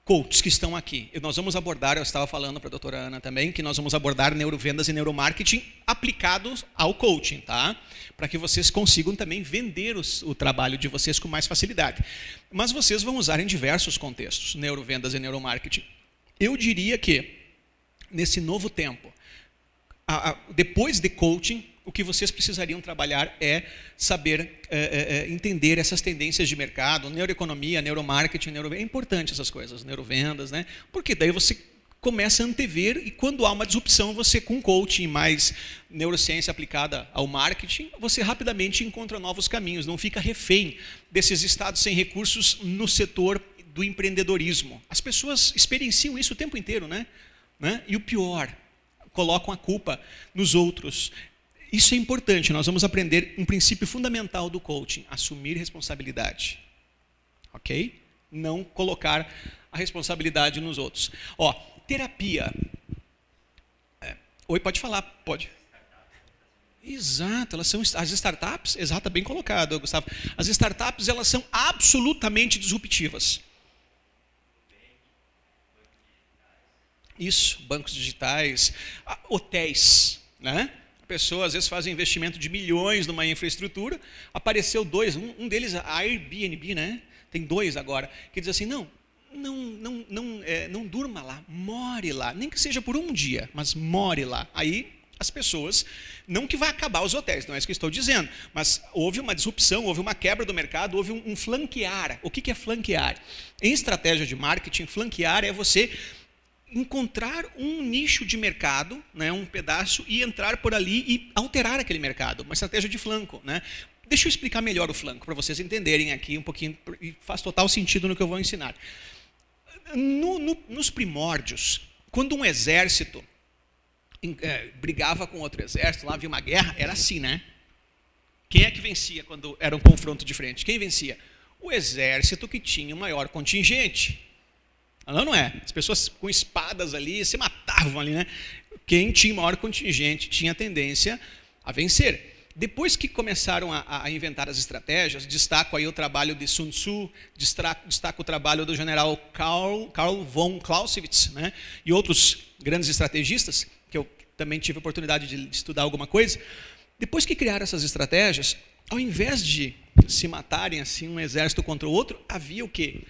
coaches que estão aqui, nós vamos abordar, eu estava falando para a doutora Ana também, que nós vamos abordar neurovendas e neuromarketing aplicados ao coaching, tá? Para que vocês consigam também vender o trabalho de vocês com mais facilidade. Mas vocês vão usar em diversos contextos, neurovendas e neuromarketing. Eu diria que, nesse novo tempo, depois de coaching, o que vocês precisariam trabalhar é saber entender essas tendências de mercado, neuroeconomia, neuromarketing, é importante essas coisas, neurovendas, né? Porque daí você começa a antever e quando há uma disrupção, você com coaching mais neurociência aplicada ao marketing, você rapidamente encontra novos caminhos, não fica refém desses estados sem recursos no setor do empreendedorismo. As pessoas experienciam isso o tempo inteiro, né? E o pior, colocam a culpa nos outros. Isso é importante, nós vamos aprender um princípio fundamental do coaching, assumir responsabilidade, ok? Não colocar a responsabilidade nos outros. Ó, terapia. Oi, pode falar, pode. Exato, elas são as startups, exato, bem colocado, Gustavo. As startups, elas são absolutamente disruptivas. Isso, bancos digitais, hotéis, né? Pessoas às vezes fazem investimento de milhões numa infraestrutura, apareceu 2, um deles a Airbnb, né? Tem 2 agora, que diz assim, não durma lá, more lá, nem que seja por um dia, mas more lá. Aí as pessoas, não que vai acabar os hotéis, não é isso que eu estou dizendo, mas houve uma disrupção, houve uma quebra do mercado, houve um flanquear. O que é flanquear? Em estratégia de marketing, flanquear é você encontrar um nicho de mercado, né, um pedaço, e entrar por ali e alterar aquele mercado, uma estratégia de flanco, né? Deixa eu explicar melhor o flanco, para vocês entenderem aqui um pouquinho, e faz total sentido no que eu vou ensinar. Nos primórdios, quando um exército brigava com outro exército, lá havia uma guerra, era assim, né? Quem é que vencia quando era um confronto de frente? Quem vencia? O exército que tinha o maior contingente. Não é? As pessoas com espadas ali se matavam ali, né? Quem tinha o maior contingente tinha tendência a vencer. Depois que começaram a inventar as estratégias, destaco aí o trabalho de Sun Tzu, destaco o trabalho do general Karl von Clausewitz, né? E outros grandes estrategistas, que eu também tive a oportunidade de estudar alguma coisa. Depois que criaram essas estratégias, ao invés de se matarem assim um exército contra o outro, havia o quê?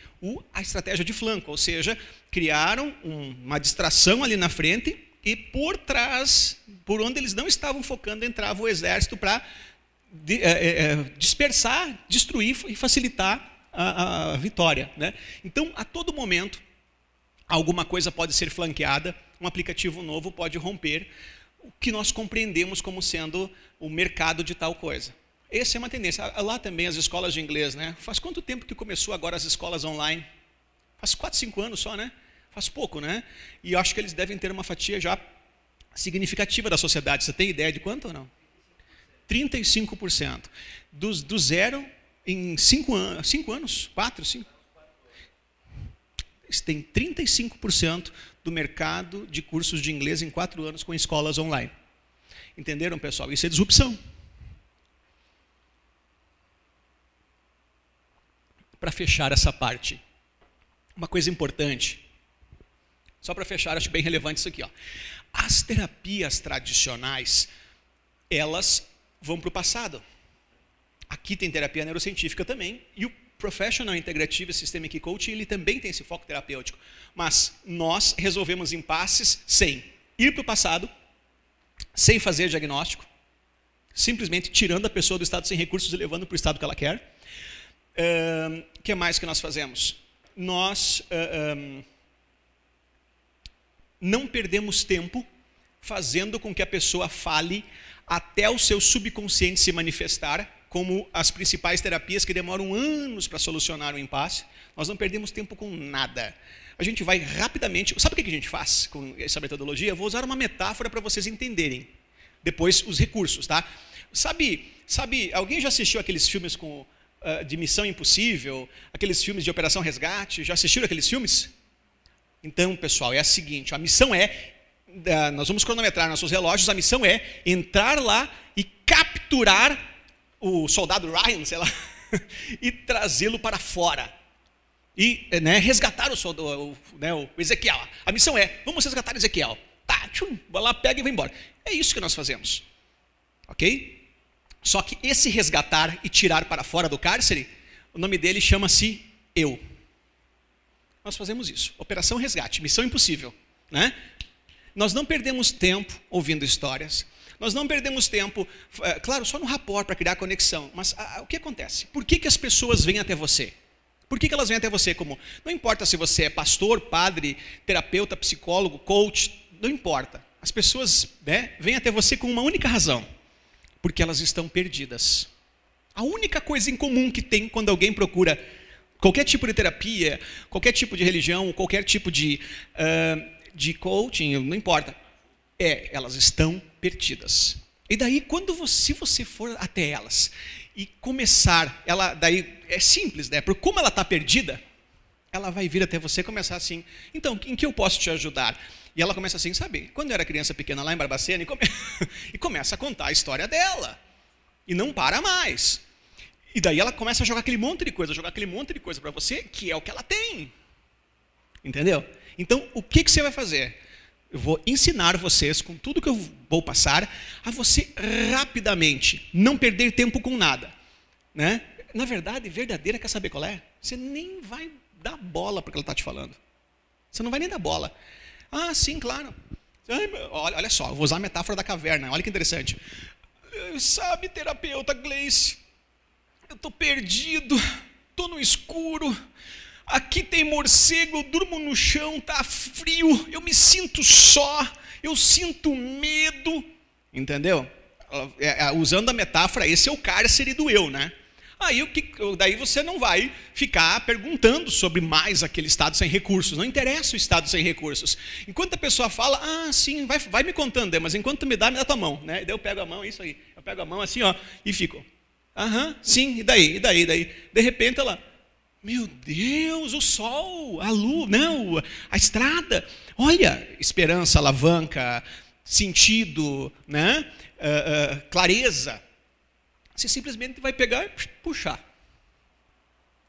A estratégia de flanco, ou seja, criaram uma distração ali na frente e por trás, por onde eles não estavam focando, entrava o exército para dispersar, destruir e facilitar a vitória, né? Então, a todo momento, alguma coisa pode ser flanqueada, um aplicativo novo pode romper o que nós compreendemos como sendo o mercado de tal coisa. Essa é uma tendência. Lá também as escolas de inglês, né? Faz quanto tempo que começou agora as escolas online? Faz 4, 5 anos só, né? Faz pouco, né? E eu acho que eles devem ter uma fatia já significativa da sociedade. Você tem ideia de quanto ou não? 35%. Do zero em 5 anos, 4, 5. Eles têm 35% do mercado de cursos de inglês em 4 anos com escolas online. Entenderam, pessoal? Isso é disrupção. Para fechar essa parte, uma coisa importante, só para fechar, acho bem relevante isso aqui, ó. As terapias tradicionais, elas vão para o passado. Aqui tem terapia neurocientífica também, e o Professional Integrative Systemic Coaching, ele também tem esse foco terapêutico. Mas nós resolvemos impasses sem ir para o passado, sem fazer diagnóstico, simplesmente tirando a pessoa do estado sem recursos e levando para o estado que ela quer. O que mais que nós fazemos? Nós não perdemos tempo fazendo com que a pessoa fale até o seu subconsciente se manifestar, como as principais terapias que demoram anos para solucionar o impasse. Nós não perdemos tempo com nada. A gente vai rapidamente... Sabe o que a gente faz com essa metodologia? Eu vou usar uma metáfora para vocês entenderem. Depois, os recursos, tá? Sabe, alguém já assistiu aqueles filmes de Missão Impossível, aqueles filmes de Operação Resgate? Já assistiram aqueles filmes? Então, pessoal, é a seguinte, a missão nós vamos cronometrar nossos relógios, a missão é entrar lá e capturar o soldado Ryan, sei lá, e trazê-lo para fora. E resgatar o Ezequiel. A missão vamos resgatar Ezequiel. Tá, tchum, vai lá, pega e vai embora. É isso que nós fazemos. Ok? Só que esse resgatar e tirar para fora do cárcere, o nome dele chama-se eu. Nós fazemos isso. Operação Resgate, missão impossível, né? Nós não perdemos tempo ouvindo histórias. Nós não perdemos tempo, claro, só no rapport para criar conexão. Mas o que acontece? Por que as pessoas vêm até você? Por que elas vêm até você como... Não importa se você é pastor, padre, terapeuta, psicólogo, coach, não importa. As pessoas vêm até você com uma única razão. Porque elas estão perdidas. A única coisa em comum que tem quando alguém procura qualquer tipo de terapia, qualquer tipo de religião, qualquer tipo de coaching, não importa, elas estão perdidas. E daí, se você for até elas e começar, daí é simples, né? Porque como ela está perdida, ela vai vir até você e começar assim, então, em que eu posso te ajudar? E ela começa assim, sabe, quando eu era criança pequena lá em Barbacena, e começa a contar a história dela. E não para mais. E daí ela começa a jogar aquele monte de coisa para você, que é o que ela tem. Entendeu? Então, o que você vai fazer? Eu vou ensinar vocês, com tudo que eu vou passar, a você rapidamente não perder tempo com nada. Né? Na verdade, verdadeira, quer saber qual é? Você nem vai dar bola para o que ela está te falando. Você não vai nem dar bola. Ah, sim, claro. Olha só, eu vou usar a metáfora da caverna, olha que interessante. Sabe, terapeuta Gleice, eu estou perdido, estou no escuro, aqui tem morcego, eu durmo no chão, está frio, eu me sinto só, eu sinto medo, entendeu? Usando a metáfora, esse é o cárcere do eu, né? Daí você não vai ficar perguntando sobre mais aquele estado sem recursos. Não interessa o estado sem recursos. Enquanto a pessoa fala, sim, vai me contando, mas enquanto me dá tua mão, né? Daí eu pego a mão, isso aí. Eu pego a mão assim, ó, e fico. Sim, e daí? De repente ela, meu Deus, o sol, a luz, não, a estrada. Olha, esperança, alavanca, sentido, né? Clareza. Você simplesmente vai pegar e puxar.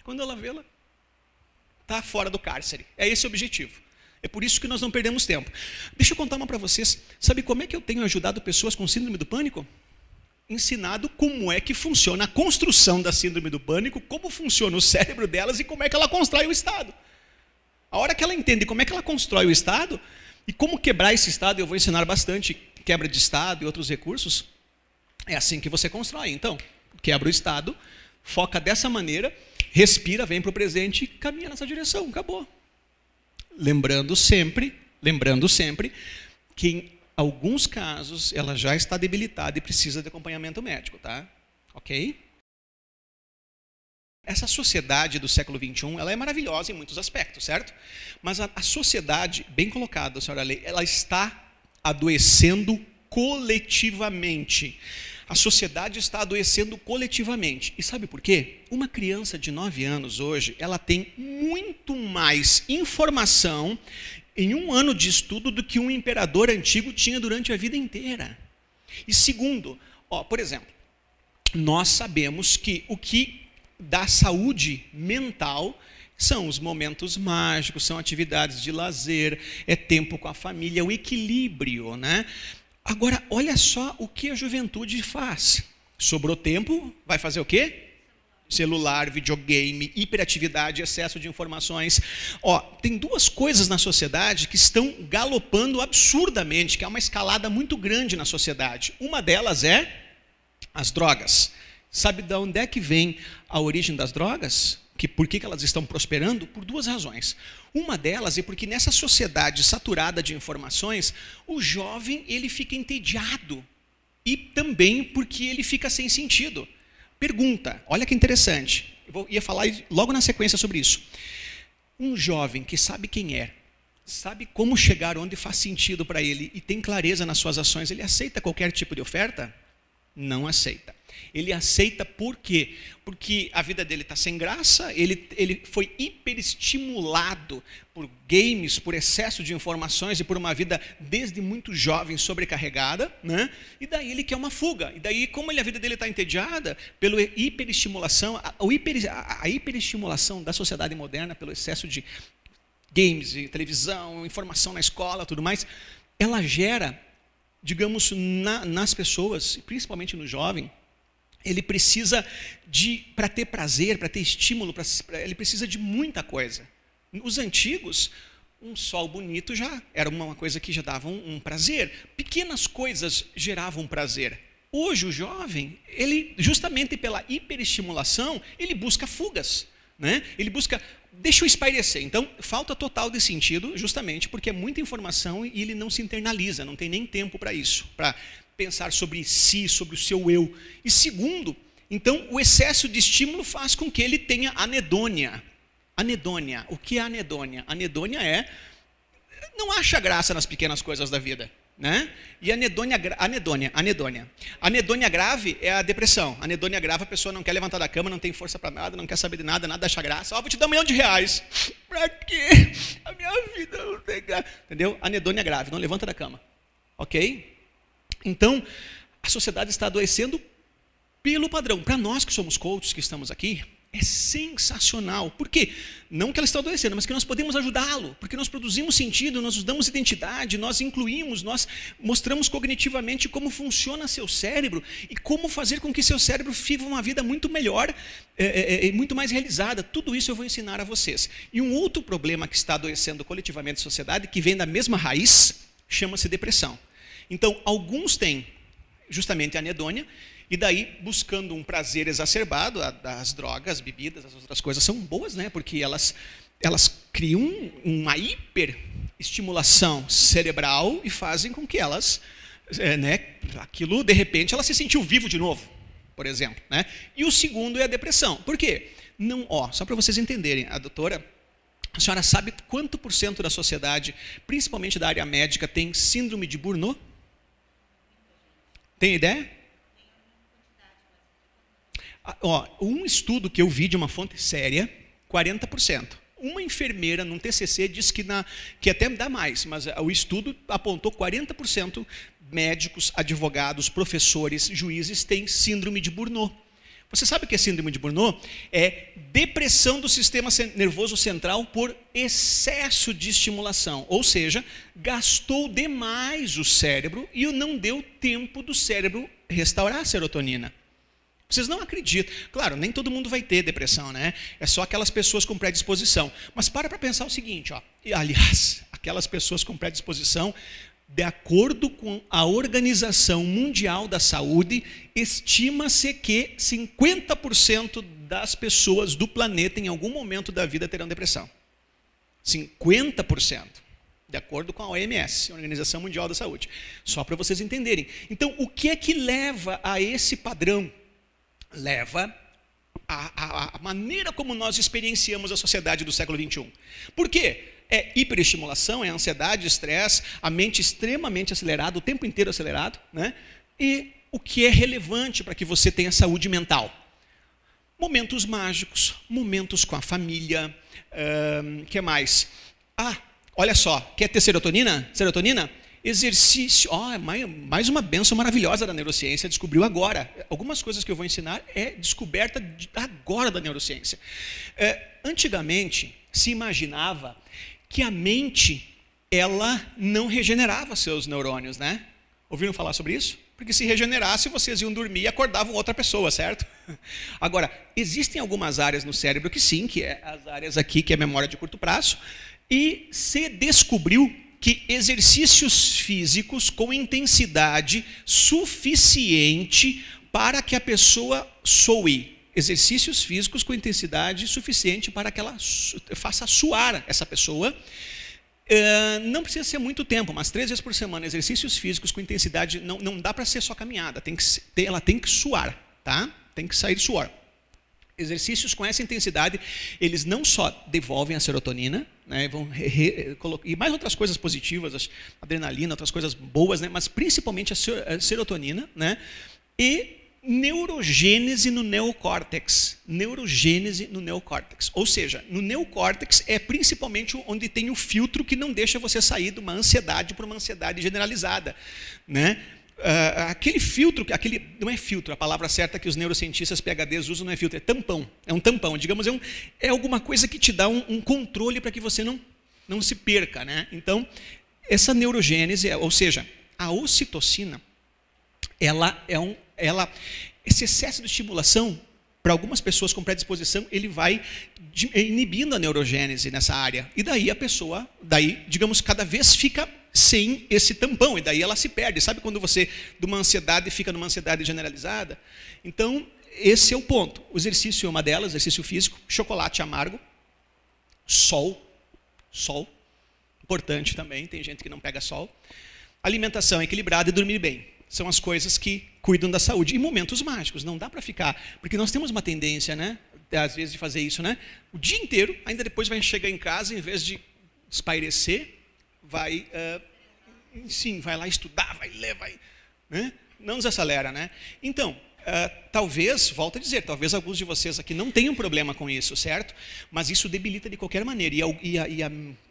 Quando ela vê, ela está fora do cárcere. É esse o objetivo. É por isso que nós não perdemos tempo. Deixa eu contar uma para vocês. Sabe como é que eu tenho ajudado pessoas com síndrome do pânico? Ensinado como é que funciona a construção da síndrome do pânico, como funciona o cérebro delas e como é que ela constrói o estado. A hora que ela entende como é que ela constrói o estado e como quebrar esse estado, eu vou ensinar bastante quebra de estado e outros recursos. É assim que você constrói. Então, quebra o estado, foca dessa maneira, respira, vem para o presente e caminha nessa direção. Acabou. Lembrando sempre que em alguns casos ela já está debilitada e precisa de acompanhamento médico, tá? Ok? Essa sociedade do século XXI, ela é maravilhosa em muitos aspectos, certo? Mas a sociedade, bem colocada, senhora Lei, ela está adoecendo coletivamente. A sociedade está adoecendo coletivamente. E sabe por quê? Uma criança de 9 anos hoje, ela tem muito mais informação em um ano de estudo do que um imperador antigo tinha durante a vida inteira. E segundo, por exemplo, nós sabemos que o que dá saúde mental são os momentos mágicos, são atividades de lazer, é tempo com a família, o equilíbrio, né? Agora, olha só o que a juventude faz. Sobrou tempo, vai fazer o quê? Celular, videogame, hiperatividade, excesso de informações. Tem duas coisas na sociedade que estão galopando absurdamente, que é uma escalada muito grande na sociedade. Uma delas é as drogas. Sabe de onde é que vem a origem das drogas? Por que elas estão prosperando? Por duas razões. Uma delas é porque nessa sociedade saturada de informações, o jovem ele fica entediado e também porque ele fica sem sentido. Pergunta, olha que interessante, ia falar logo na sequência sobre isso. Um jovem que sabe quem é, sabe como chegar onde faz sentido para ele e tem clareza nas suas ações, ele aceita qualquer tipo de oferta? Não aceita. Ele aceita por quê? Porque a vida dele está sem graça, ele foi hiperestimulado por games, por excesso de informações e por uma vida desde muito jovem sobrecarregada, né? E daí ele quer uma fuga. E daí, como a vida dele está entediada, pela hiperestimulação, a hiperestimulação da sociedade moderna, pelo excesso de games, de televisão, informação na escola, tudo mais, ela gera, digamos, nas pessoas, principalmente no jovem, ele precisa para ter prazer, para ter estímulo, ele precisa de muita coisa. Os antigos, um sol bonito já era uma coisa que já dava um prazer. Pequenas coisas geravam prazer. Hoje o jovem, ele justamente pela hiperestimulação, ele busca fugas, né? Ele busca, deixa eu espairecer. Então, falta total de sentido, justamente porque é muita informação e ele não se internaliza, não tem nem tempo para isso, para pensar sobre si, sobre o seu eu. E segundo, então, o excesso de estímulo faz com que ele tenha anedônia. Anedônia. O que é anedônia? Anedônia não acha graça nas pequenas coisas da vida, né? E anedônia grave é a depressão. Anedônia grave, a pessoa não quer levantar da cama, não tem força para nada, não quer saber de nada, nada acha graça. Vou te dar R$1 milhão. Para quê? A minha vida não tem graça. Entendeu? Anedônia grave, não levanta da cama. Ok? Então, a sociedade está adoecendo pelo padrão. Para nós que somos coaches, que estamos aqui, é sensacional. Por quê? Não que ela está adoecendo, mas que nós podemos ajudá-lo. Porque nós produzimos sentido, nós nos damos identidade, nós incluímos, nós mostramos cognitivamente como funciona seu cérebro e como fazer com que seu cérebro viva uma vida muito melhor e muito mais realizada. Tudo isso eu vou ensinar a vocês. E um outro problema que está adoecendo coletivamente a sociedade, que vem da mesma raiz, chama-se depressão. Então, alguns têm justamente a anedônia, e daí, buscando um prazer exacerbado, as drogas, as bebidas, as outras coisas são boas, né? Porque elas criam uma hiperestimulação cerebral e fazem com que elas, aquilo, de repente, ela se sentiu vivo de novo, por exemplo, né? E o segundo é a depressão. Por quê? Não, só para vocês entenderem, a senhora sabe quanto por cento da sociedade, principalmente da área médica, tem síndrome de Burnout? Tem ideia? Um estudo que eu vi de uma fonte séria, 40%. Uma enfermeira num TCC disse que até dá mais, mas o estudo apontou 40% médicos, advogados, professores, juízes têm síndrome de Burnout. Você sabe o que é síndrome de Burnout? É depressão do sistema nervoso central por excesso de estimulação, ou seja, gastou demais o cérebro e não deu tempo do cérebro restaurar a serotonina. Vocês não acreditam. Claro, nem todo mundo vai ter depressão, né? É só aquelas pessoas com predisposição. Mas para pensar o seguinte, aliás, aquelas pessoas com predisposição, de acordo com a Organização Mundial da Saúde, estima-se que 50% das pessoas do planeta, em algum momento da vida, terão depressão. 50%. De acordo com a OMS, a Organização Mundial da Saúde. Só para vocês entenderem. Então, o que é que leva a esse padrão? Leva a maneira como nós experienciamos a sociedade do século XXI. Por quê? É hiperestimulação, é ansiedade, estresse, a mente extremamente acelerada, o tempo inteiro acelerado, né? E o que é relevante para que você tenha saúde mental? Momentos mágicos, momentos com a família, que mais? Olha só, quer ter serotonina? Serotonina? Exercício, mais uma bênção maravilhosa da neurociência, descobriu agora. Algumas coisas que eu vou ensinar é descoberta agora da neurociência. Antigamente, se imaginava que a mente, ela não regenerava seus neurônios, né? Ouviram falar sobre isso? Porque se regenerasse, vocês iam dormir e acordavam outra pessoa, certo? Agora, existem algumas áreas no cérebro que sim, que é as áreas aqui, que é memória de curto prazo, e se descobriu que exercícios físicos com intensidade suficiente para que a pessoa soe. Exercícios físicos com intensidade suficiente para que ela faça suar essa pessoa. Não precisa ser muito tempo, mas 3 vezes por semana, exercícios físicos com intensidade, não dá para ser só caminhada, ela tem que suar, tá? Tem que sair suor. Exercícios com essa intensidade, eles não só devolvem a serotonina, né, e mais outras coisas positivas, a adrenalina, outras coisas boas, né, mas principalmente a serotonina, né, e neurogênese no neocórtex. Neurogênese no neocórtex. Ou seja, no neocórtex é principalmente onde tem o filtro que não deixa você sair de uma ansiedade para uma ansiedade generalizada, né? Aquele filtro, não é filtro, a palavra certa que os neurocientistas PhDs usam não é filtro, é tampão. É um tampão, digamos, é alguma coisa que te dá um controle para que você não se perca, né? Então, essa neurogênese, ou seja, a ocitocina, esse excesso de estimulação, para algumas pessoas com predisposição, ele vai inibindo a neurogênese nessa área. E daí a pessoa, digamos, cada vez fica sem esse tampão, e daí ela se perde. Sabe quando você, de uma ansiedade, fica numa ansiedade generalizada? Então, esse é o ponto. O exercício é uma delas, exercício físico, chocolate amargo, sol, importante também, tem gente que não pega sol. Alimentação equilibrada e dormir bem. São as coisas que cuidam da saúde. E momentos mágicos, não dá para ficar... Porque nós temos uma tendência, né? Às vezes, de fazer isso, né? O dia inteiro, ainda depois vai chegar em casa, em vez de espairecer, vai lá estudar, vai ler, né? Não desacelera, né? Então, talvez, volto a dizer, talvez alguns de vocês aqui não tenham problema com isso, certo? Mas isso debilita de qualquer maneira. E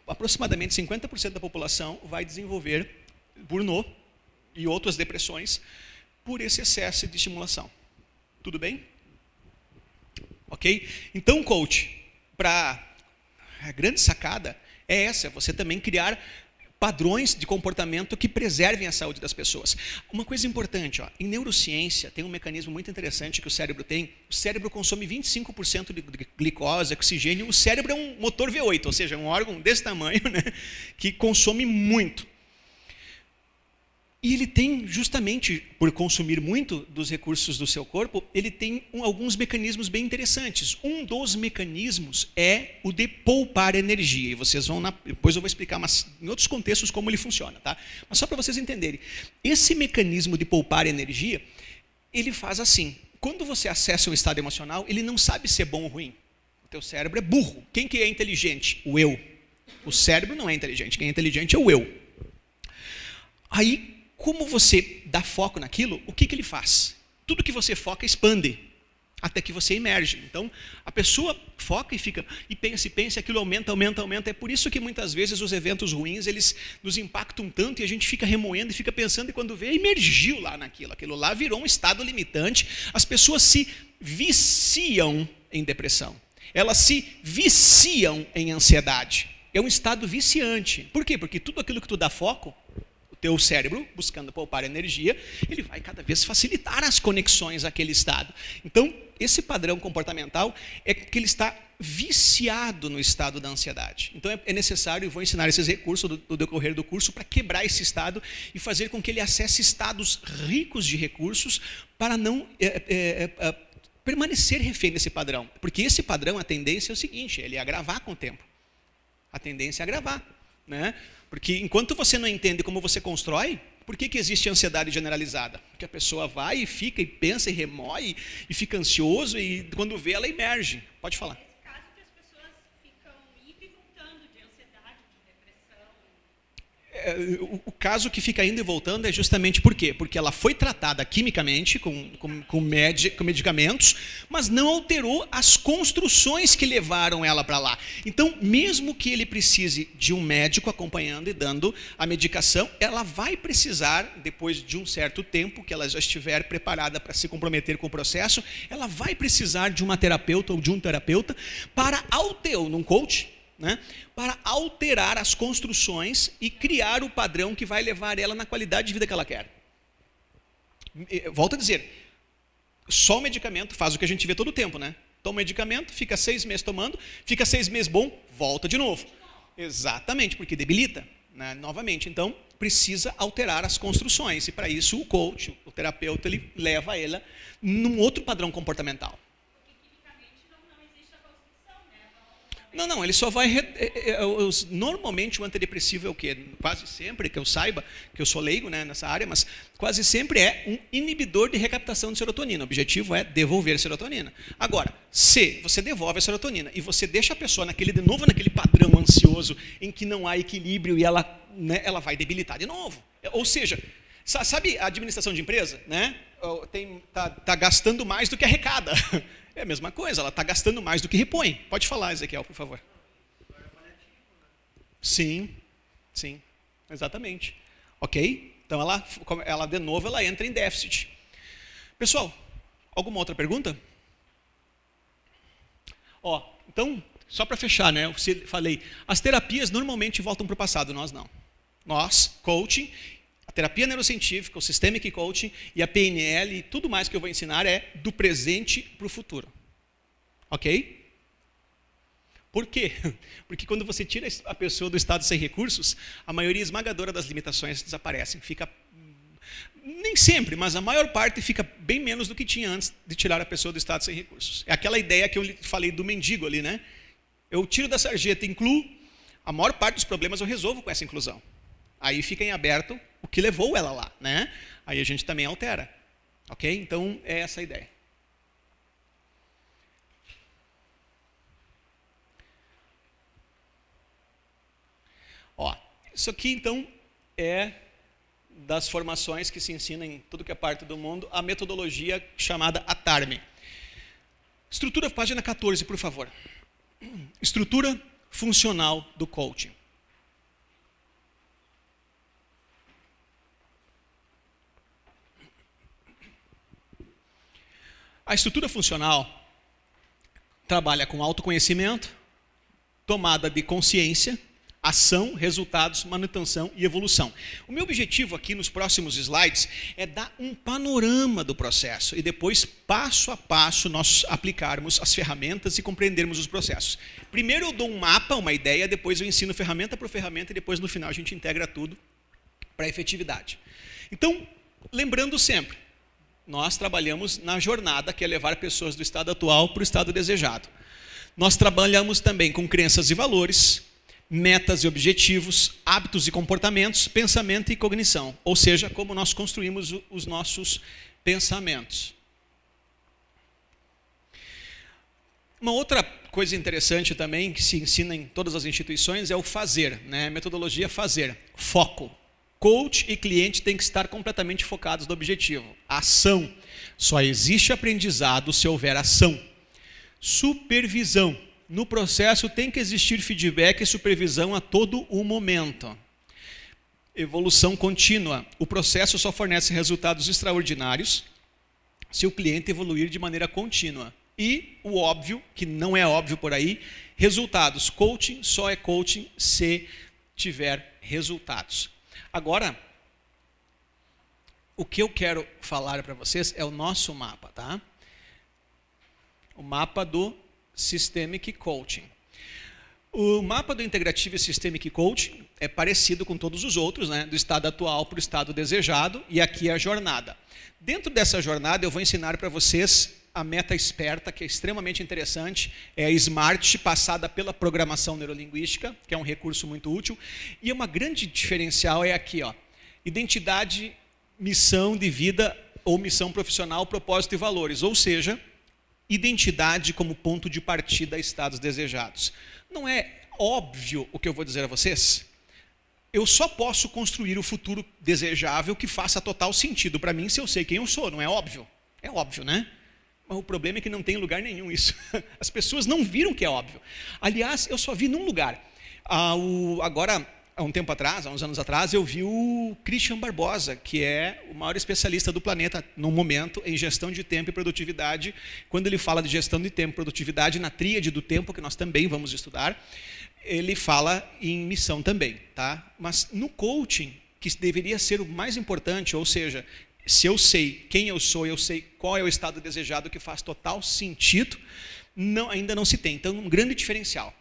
aproximadamente 50% da população vai desenvolver burnout e outras depressões por esse excesso de estimulação. Tudo bem? Ok? Então, coach, a grande sacada é essa, você também criar padrões de comportamento que preservem a saúde das pessoas. Uma coisa importante, em neurociência, tem um mecanismo muito interessante que o cérebro tem. O cérebro consome 25% de glicose, oxigênio. O cérebro é um motor V8, ou seja, um órgão desse tamanho, né, que consome muito. E ele tem, justamente por consumir muito dos recursos do seu corpo, ele tem alguns mecanismos bem interessantes. Um dos mecanismos é o de poupar energia. E vocês vão, depois eu vou explicar em outros contextos como ele funciona, tá? Mas só para vocês entenderem. Esse mecanismo de poupar energia, ele faz assim. Quando você acessa um estado emocional, ele não sabe se é bom ou ruim. O teu cérebro é burro. Quem que é inteligente? O eu. O cérebro não é inteligente. Quem é inteligente é o eu. Aí, como você dá foco naquilo, o que ele faz? Tudo que você foca expande, até que você emerge. Então, a pessoa foca e fica, e pensa, aquilo aumenta. É por isso que muitas vezes os eventos ruins, eles nos impactam tanto e a gente fica remoendo e fica pensando, e quando vê, emergiu lá naquilo. Aquilo lá virou um estado limitante. As pessoas se viciam em depressão. Elas se viciam em ansiedade. É um estado viciante. Por quê? Porque tudo aquilo que tu dá foco, teu cérebro, buscando poupar energia, ele vai cada vez facilitar as conexões àquele estado. Então, esse padrão comportamental é que ele está viciado no estado da ansiedade. Então, é necessário, e vou ensinar esses recursos do decorrer do curso, para quebrar esse estado e fazer com que ele acesse estados ricos de recursos para não permanecer refém desse padrão. Porque esse padrão, a tendência é o seguinte, ele é agravar com o tempo. A tendência é agravar, né? Porque enquanto você não entende como você constrói, por que existe ansiedade generalizada? Porque a pessoa vai e fica e pensa e remói e fica ansioso e quando vê ela emerge. Pode falar. Nesse caso que as pessoas ficam indo e voltando de ansiedade, de depressão. O caso que fica indo e voltando é justamente por quê? Porque ela foi tratada quimicamente com medicamentos, mas não alterou as construções que levaram ela para lá. Então, mesmo que ele precise de um médico acompanhando e dando a medicação, ela vai precisar, depois de um certo tempo, que ela já estiver preparada para se comprometer com o processo, ela vai precisar de uma terapeuta ou de um terapeuta para alterar, num coach, né, para alterar as construções e criar o padrão que vai levar ela na qualidade de vida que ela quer. Volto a dizer, só o medicamento faz o que a gente vê todo o tempo, né? Toma medicamento, fica 6 meses tomando, fica 6 meses bom, volta de novo. Exatamente, porque debilita, né, novamente. Então, precisa alterar as construções. E para isso o coach, o terapeuta, ele leva ela num outro padrão comportamental. Não, ele só vai... Normalmente o antidepressivo é o quê? Quase sempre, que eu saiba, que eu sou leigo, né, nessa área, mas quase sempre é um inibidor de recaptação de serotonina. O objetivo é devolver serotonina. Agora, se você devolve a serotonina e você deixa a pessoa de novo naquele padrão ansioso em que não há equilíbrio e ela vai debilitar de novo. Ou seja, sabe a administração de empresa, né? Tá gastando mais do que arrecada. É a mesma coisa, ela está gastando mais do que repõe. Pode falar, Ezequiel, por favor. Sim, exatamente. Ok? Então, ela de novo, ela entra em déficit. Pessoal, alguma outra pergunta? Então, só para fechar, né? Eu falei, as terapias normalmente voltam para o passado, nós não. Nós, coaching, a terapia neurocientífica, o Systemic Coaching e a PNL e tudo mais que eu vou ensinar é do presente para o futuro. Ok? Por quê? Porque quando você tira a pessoa do estado sem recursos, a maioria esmagadora das limitações desaparecem. Nem sempre, mas a maior parte fica bem menos do que tinha antes de tirar a pessoa do estado sem recursos. É aquela ideia que eu falei do mendigo ali, né? Eu tiro da sarjeta e incluo, a maior parte dos problemas eu resolvo com essa inclusão. Aí fica em aberto o que levou ela lá, né? Aí a gente também altera, ok? Então, é essa a ideia. Isso aqui, então, é das formações que se ensina em tudo que é parte do mundo, a metodologia chamada ATARME. Estrutura, página 14, por favor. Estrutura funcional do coaching. A estrutura funcional trabalha com autoconhecimento, tomada de consciência, ação, resultados, manutenção e evolução. O meu objetivo aqui nos próximos slides é dar um panorama do processo e depois, passo a passo, nós aplicarmos as ferramentas e compreendermos os processos. Primeiro eu dou um mapa, uma ideia, depois eu ensino ferramenta por ferramenta e depois no final a gente integra tudo para a efetividade. Então, lembrando sempre, nós trabalhamos na jornada que é levar pessoas do estado atual para o estado desejado. Nós trabalhamos também com crenças e valores, metas e objetivos, hábitos e comportamentos, pensamento e cognição. Ou seja, como nós construímos os nossos pensamentos. Uma outra coisa interessante também, que se ensina em todas as instituições, é o fazer, né? Metodologia fazer, foco. Coach e cliente têm que estar completamente focados no objetivo. Ação. Só existe aprendizado se houver ação. Supervisão. No processo tem que existir feedback e supervisão a todo o momento. Evolução contínua. O processo só fornece resultados extraordinários se o cliente evoluir de maneira contínua. E o óbvio, que não é óbvio por aí, resultados. Coaching só é coaching se tiver resultados. Agora, o que eu quero falar para vocês é o nosso mapa, tá? O mapa do Systemic Coaching. O mapa do Integrative Systemic Coaching é parecido com todos os outros, né? Do estado atual para o estado desejado, e aqui é a jornada. Dentro dessa jornada eu vou ensinar para vocês a meta esperta, que é extremamente interessante, é a SMART passada pela programação neurolinguística, que é um recurso muito útil, e uma grande diferencial é aqui, ó, identidade, missão de vida ou missão profissional, propósito e valores, ou seja, identidade como ponto de partida a estados desejados. Não é óbvio o que eu vou dizer a vocês? Eu só posso construir o futuro desejável que faça total sentido para mim se eu sei quem eu sou, não é óbvio? É óbvio, né? Mas o problema é que não tem lugar nenhum isso. As pessoas não viram que é óbvio. Aliás, eu só vi num lugar. Agora, há um tempo atrás, há uns anos atrás, eu vi o Christian Barbosa, que é o maior especialista do planeta no momento em gestão de tempo e produtividade. Quando ele fala de gestão de tempo e produtividade, na tríade do tempo, que nós também vamos estudar, ele fala em missão também, tá? Mas no coaching, que deveria ser o mais importante, ou seja, se eu sei quem eu sou, eu sei qual é o estado desejado que faz total sentido, ainda não se tem. Então, um grande diferencial.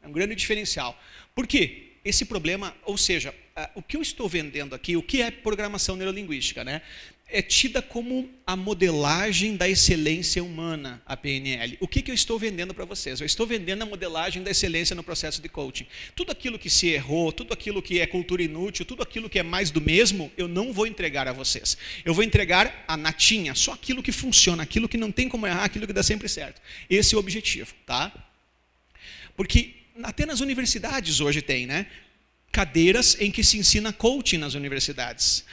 É um grande diferencial. Por quê? Esse problema, ou seja, o que eu estou vendendo aqui, o que é programação neurolinguística, né? É tida como a modelagem da excelência humana, a PNL. O que eu estou vendendo para vocês? Eu estou vendendo a modelagem da excelência no processo de coaching. Tudo aquilo que se errou, tudo aquilo que é cultura inútil, tudo aquilo que é mais do mesmo, eu não vou entregar a vocês. Eu vou entregar a natinha, só aquilo que funciona, aquilo que não tem como errar, aquilo que dá sempre certo. Esse é o objetivo, tá? Porque até nas universidades hoje tem, né? Cadeiras em que se ensina coaching nas universidades.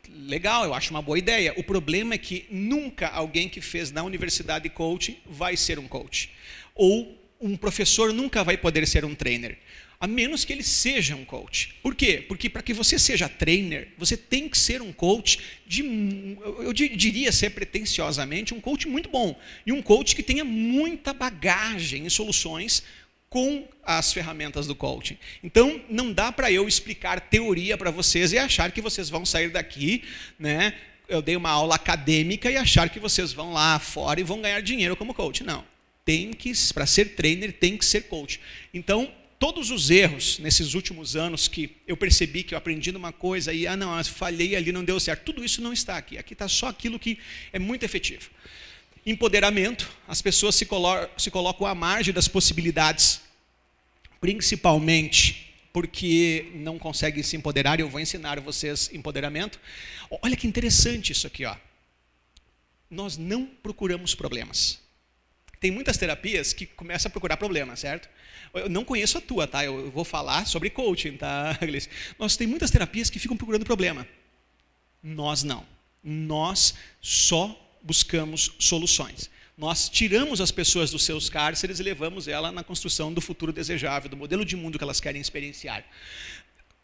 Legal, eu acho uma boa ideia. O problema é que nunca alguém que fez na universidade coaching vai ser um coach. Ou um professor nunca vai poder ser um trainer, a menos que ele seja um coach. Por quê? Porque para que você seja trainer, você tem que ser um coach eu diria ser pretensiosamente um coach muito bom. E um coach que tenha muita bagagem em soluções com as ferramentas do coaching. Então, não dá para eu explicar teoria para vocês e achar que vocês vão sair daqui, né? Eu dei uma aula acadêmica e achar que vocês vão lá fora e vão ganhar dinheiro como coach. Não. Para ser trainer, tem que ser coach. Então, todos os erros nesses últimos anos que eu percebi que eu aprendi numa coisa e, não, falhei ali, não deu certo. Tudo isso não está aqui. Aqui está só aquilo que é muito efetivo. Empoderamento, as pessoas se colocam à margem das possibilidades, principalmente porque não conseguem se empoderar. Eu vou ensinar vocês empoderamento. Olha que interessante isso aqui, ó. Nós não procuramos problemas. Tem muitas terapias que começam a procurar problemas, certo? Eu não conheço a tua, tá? Eu vou falar sobre coaching, tá, Gleice? Nós tem muitas terapias que ficam procurando problema. Nós não. Nós só buscamos soluções. Nós tiramos as pessoas dos seus cárceres e levamos ela na construção do futuro desejável, do modelo de mundo que elas querem experienciar.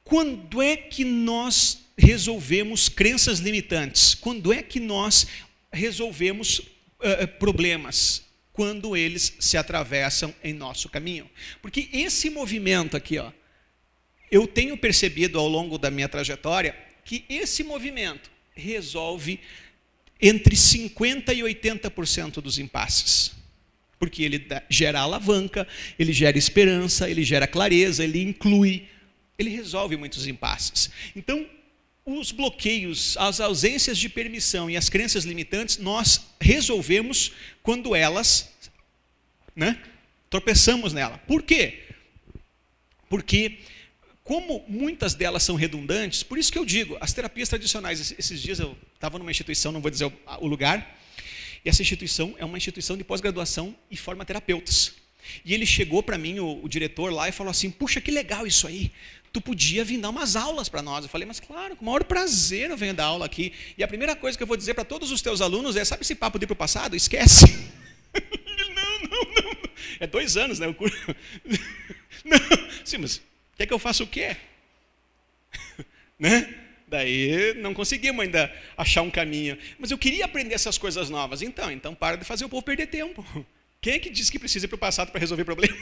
Quando é que nós resolvemos crenças limitantes? Quando é que nós resolvemos problemas? Quando eles se atravessam em nosso caminho. Porque esse movimento aqui, ó, eu tenho percebido ao longo da minha trajetória que esse movimento resolve entre 50% e 80% dos impasses. Porque ele gera alavanca, ele gera esperança, ele gera clareza, ele inclui, ele resolve muitos impasses. Então, os bloqueios, as ausências de permissão e as crenças limitantes, nós resolvemos quando elas, né, tropeçamos nela. Por quê? Porque, como muitas delas são redundantes, por isso que eu digo, as terapias tradicionais, esses dias eu estava numa instituição, não vou dizer o lugar, e essa instituição é uma instituição de pós-graduação e forma terapeutas. E ele chegou para mim, o diretor lá, e falou assim, puxa, que legal isso aí, tu podia vir dar umas aulas para nós. Eu falei, mas claro, com o maior prazer eu venho dar aula aqui. E a primeira coisa que eu vou dizer para todos os teus alunos é, sabe esse papo de ir para o passado? Esquece. Não. É 2 anos, né? O curso. Não. Sim, mas quer que eu faça o quê? Né? Daí não conseguimos ainda achar um caminho. Mas eu queria aprender essas coisas novas. Então para de fazer o povo perder tempo. Quem é que diz que precisa ir para o passado para resolver problema?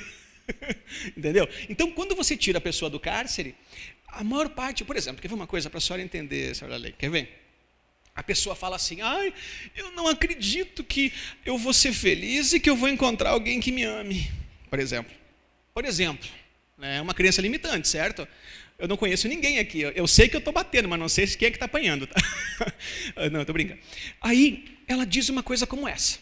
Entendeu? Então, quando você tira a pessoa do cárcere, a maior parte, por exemplo, quer ver uma coisa para a senhora entender, senhora Lei? Quer ver? A pessoa fala assim, eu não acredito que eu vou ser feliz e que eu vou encontrar alguém que me ame. Por exemplo, é uma crença limitante, certo? Eu não conheço ninguém aqui, eu sei que eu estou batendo, mas não sei quem é que está apanhando. Tá? Não, estou brincando. Aí, ela diz uma coisa como essa.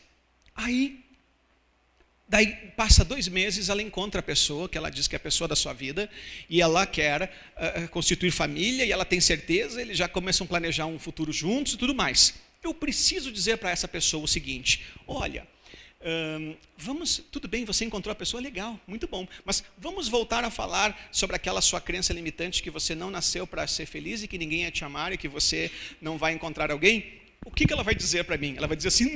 Daí passa 2 meses, ela encontra a pessoa, que ela diz que é a pessoa da sua vida, e ela quer constituir família, e ela tem certeza, eles já começam a planejar um futuro juntos e tudo mais. Eu preciso dizer para essa pessoa o seguinte, olha, tudo bem, você encontrou a pessoa, legal, muito bom, mas vamos voltar a falar sobre aquela sua crença limitante que você não nasceu para ser feliz e que ninguém ia te amar e que você não vai encontrar alguém? O que ela vai dizer para mim? Ela vai dizer assim,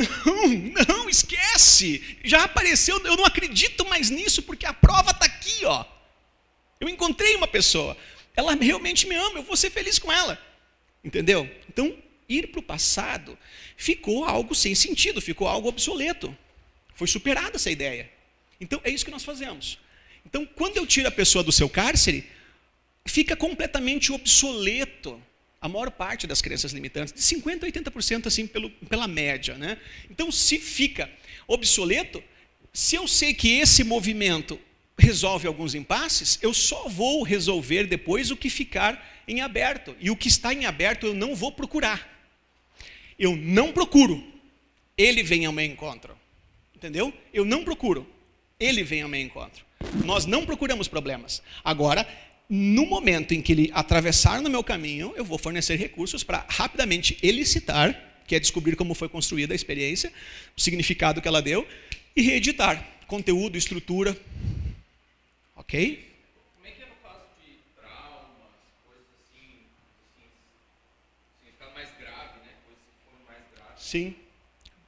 não, esquece, já apareceu, eu não acredito mais nisso, porque a prova está aqui, ó. Eu encontrei uma pessoa, ela realmente me ama, eu vou ser feliz com ela. Entendeu? Então, ir para o passado ficou algo sem sentido, ficou algo obsoleto. Foi superada essa ideia. Então, é isso que nós fazemos. Então, quando eu tiro a pessoa do seu cárcere, fica completamente obsoleto a maior parte das crenças limitantes, de 50% a 80% assim, pela média. Né? Então, se fica obsoleto, se eu sei que esse movimento resolve alguns impasses, eu só vou resolver depois o que ficar em aberto. E o que está em aberto eu não vou procurar. Eu não procuro. Ele vem ao meu encontro. Entendeu? Eu não procuro. Ele vem ao meu encontro. Nós não procuramos problemas. Agora, no momento em que ele atravessar no meu caminho, eu vou fornecer recursos para rapidamente elicitar, que é descobrir como foi construída a experiência, o significado que ela deu, e reeditar conteúdo, estrutura. Ok? Como é que é no caso de traumas, coisas assim, significado mais grave, né? Coisas que foram mais graves? Sim.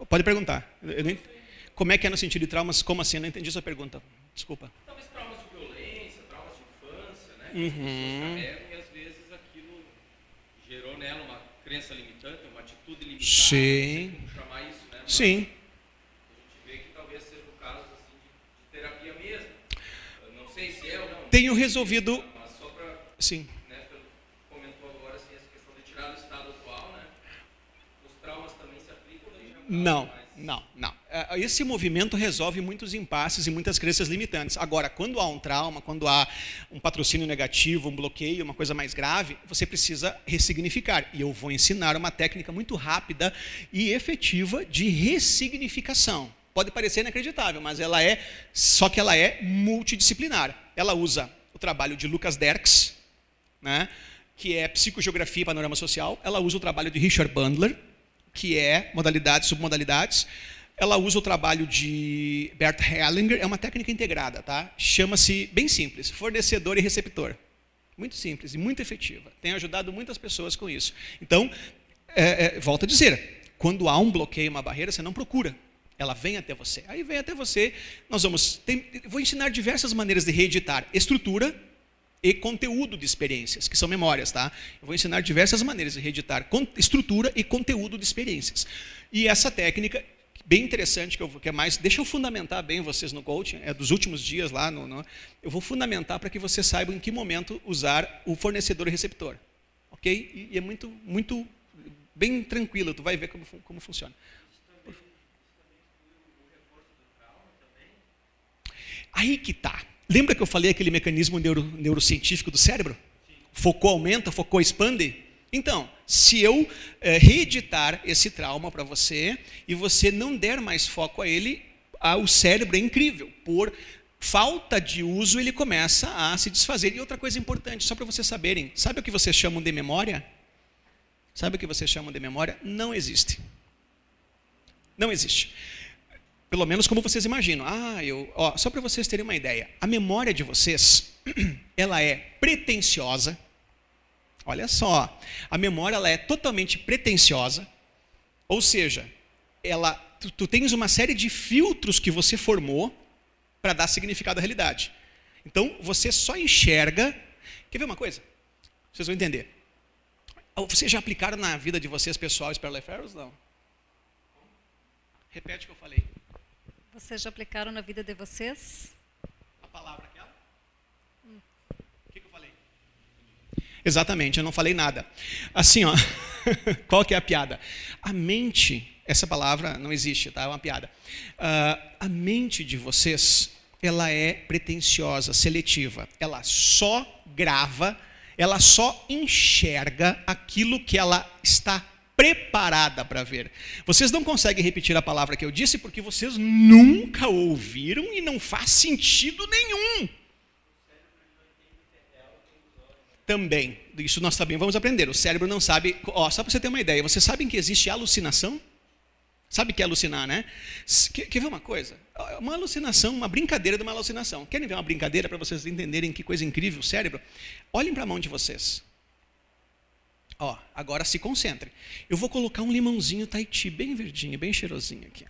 Pode perguntar. Como é que é no sentido de traumas? Como assim? Eu não entendi sua pergunta. Desculpa. Talvez traumas de violência, traumas de infância, né? Uhum. As pessoas carregam e às vezes aquilo gerou nela uma crença limitante, uma atitude limitada. Sim. Não sei como chamar isso, né? Mas sim. a gente vê que talvez seja o caso assim, de terapia mesmo. Eu não sei se é ou não. Tenho resolvido. Mas só para. Sim. Né, comentou agora assim, essa questão de tirar do estado atual, né? Os traumas também se aplicam daí já. Não. Esse movimento resolve muitos impasses e muitas crenças limitantes. Agora, quando há um trauma, quando há um patrocínio negativo, um bloqueio, uma coisa mais grave, você precisa ressignificar. E eu vou ensinar uma técnica muito rápida e efetiva de ressignificação. Pode parecer inacreditável, mas só que ela é multidisciplinar. Ela usa o trabalho de Lucas Derks, né, que é Psicogeografia e Panorama Social. Ela usa o trabalho de Richard Bandler, que é modalidades, submodalidades. Ela usa o trabalho de Bert Hellinger, é uma técnica integrada, tá? Chama-se, bem simples, fornecedor e receptor. Muito simples e muito efetiva. Tem ajudado muitas pessoas com isso. Então, volto a dizer, quando há um bloqueio, uma barreira, você não procura. Ela vem até você. Aí vem até você, vou ensinar diversas maneiras de reeditar estrutura e conteúdo de experiências, que são memórias, tá? Eu vou ensinar diversas maneiras de reeditar estrutura e conteúdo de experiências. E essa técnica, bem interessante, que é mais, deixa eu fundamentar bem vocês no coaching, é dos últimos dias lá, eu vou fundamentar para que vocês saibam em que momento usar o fornecedor e receptor. Ok? E é muito, muito, bem tranquilo, tu vai ver como funciona. Aí que tá. Lembra que eu falei aquele mecanismo neurocientífico do cérebro? Sim. Focou, aumenta, focou, expande? Então, se eu reeditar esse trauma para você e você não der mais foco a ele, o cérebro é incrível. Por falta de uso, ele começa a se desfazer. E outra coisa importante, só para vocês saberem, sabe o que vocês chamam de memória? Sabe o que vocês chamam de memória? Não existe. Não existe. Pelo menos como vocês imaginam. Só para vocês terem uma ideia, a memória de vocês, ela é pretensiosa. Olha só, a memória ela é totalmente pretensiosa, ou seja, tu tens uma série de filtros que você formou para dar significado à realidade. Então, você só enxerga... Quer ver uma coisa? Vocês vão entender. Vocês já aplicaram na vida de vocês pessoal Sperler Ferros? Não. Repete o que eu falei. Vocês já aplicaram na vida de vocês? A palavra aquela? O que eu falei? Exatamente, eu não falei nada. Assim, ó, qual que é a piada? A mente, essa palavra não existe, tá? É uma piada. A mente de vocês, ela é pretensiosa, seletiva. Ela só grava, ela só enxerga aquilo que ela está preparada para ver. Vocês não conseguem repetir a palavra que eu disse porque vocês nunca ouviram e não faz sentido nenhum. Também, isso nós também vamos aprender. O cérebro não sabe, só para você ter uma ideia, vocês sabem que existe alucinação? Sabe o que é alucinar, né? Quer ver uma coisa? Uma alucinação, uma brincadeira de uma alucinação. Querem ver uma brincadeira para vocês entenderem que coisa incrível o cérebro? Olhem para a mão de vocês. Agora se concentrem. Eu vou colocar um limãozinho Tahiti, bem verdinho, bem cheirosinho aqui.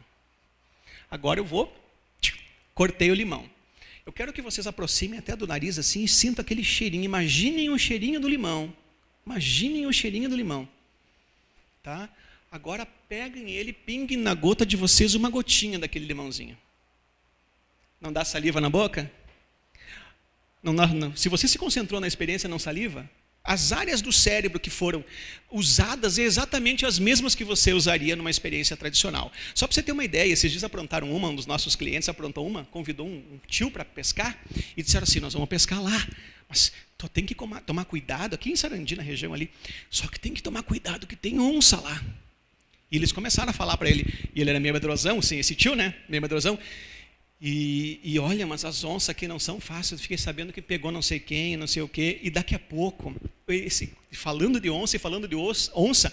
Agora eu vou, cortei o limão. Eu quero que vocês aproximem até do nariz assim e sintam aquele cheirinho. Imaginem o cheirinho do limão. Imaginem o cheirinho do limão. Tá? Agora peguem ele, pinguem na gota de vocês uma gotinha daquele limãozinho. Não dá saliva na boca? Não. Se você se concentrou na experiência, não saliva? As áreas do cérebro que foram usadas é exatamente as mesmas que você usaria numa experiência tradicional. Só para você ter uma ideia, esses dias aprontaram um dos nossos clientes aprontou convidou um tio para pescar e disseram assim, nós vamos pescar lá, mas tem que tomar cuidado, aqui em Sarandi, na região ali, só que tem que tomar cuidado que tem onça lá. E eles começaram a falar para ele, e ele era meio medrosão, sim, esse tio, né, meio medrosão, e olha, mas as onças aqui não são fáceis, eu fiquei sabendo que pegou não sei quem, não sei o quê, e daqui a pouco, falando de onça e falando de onça,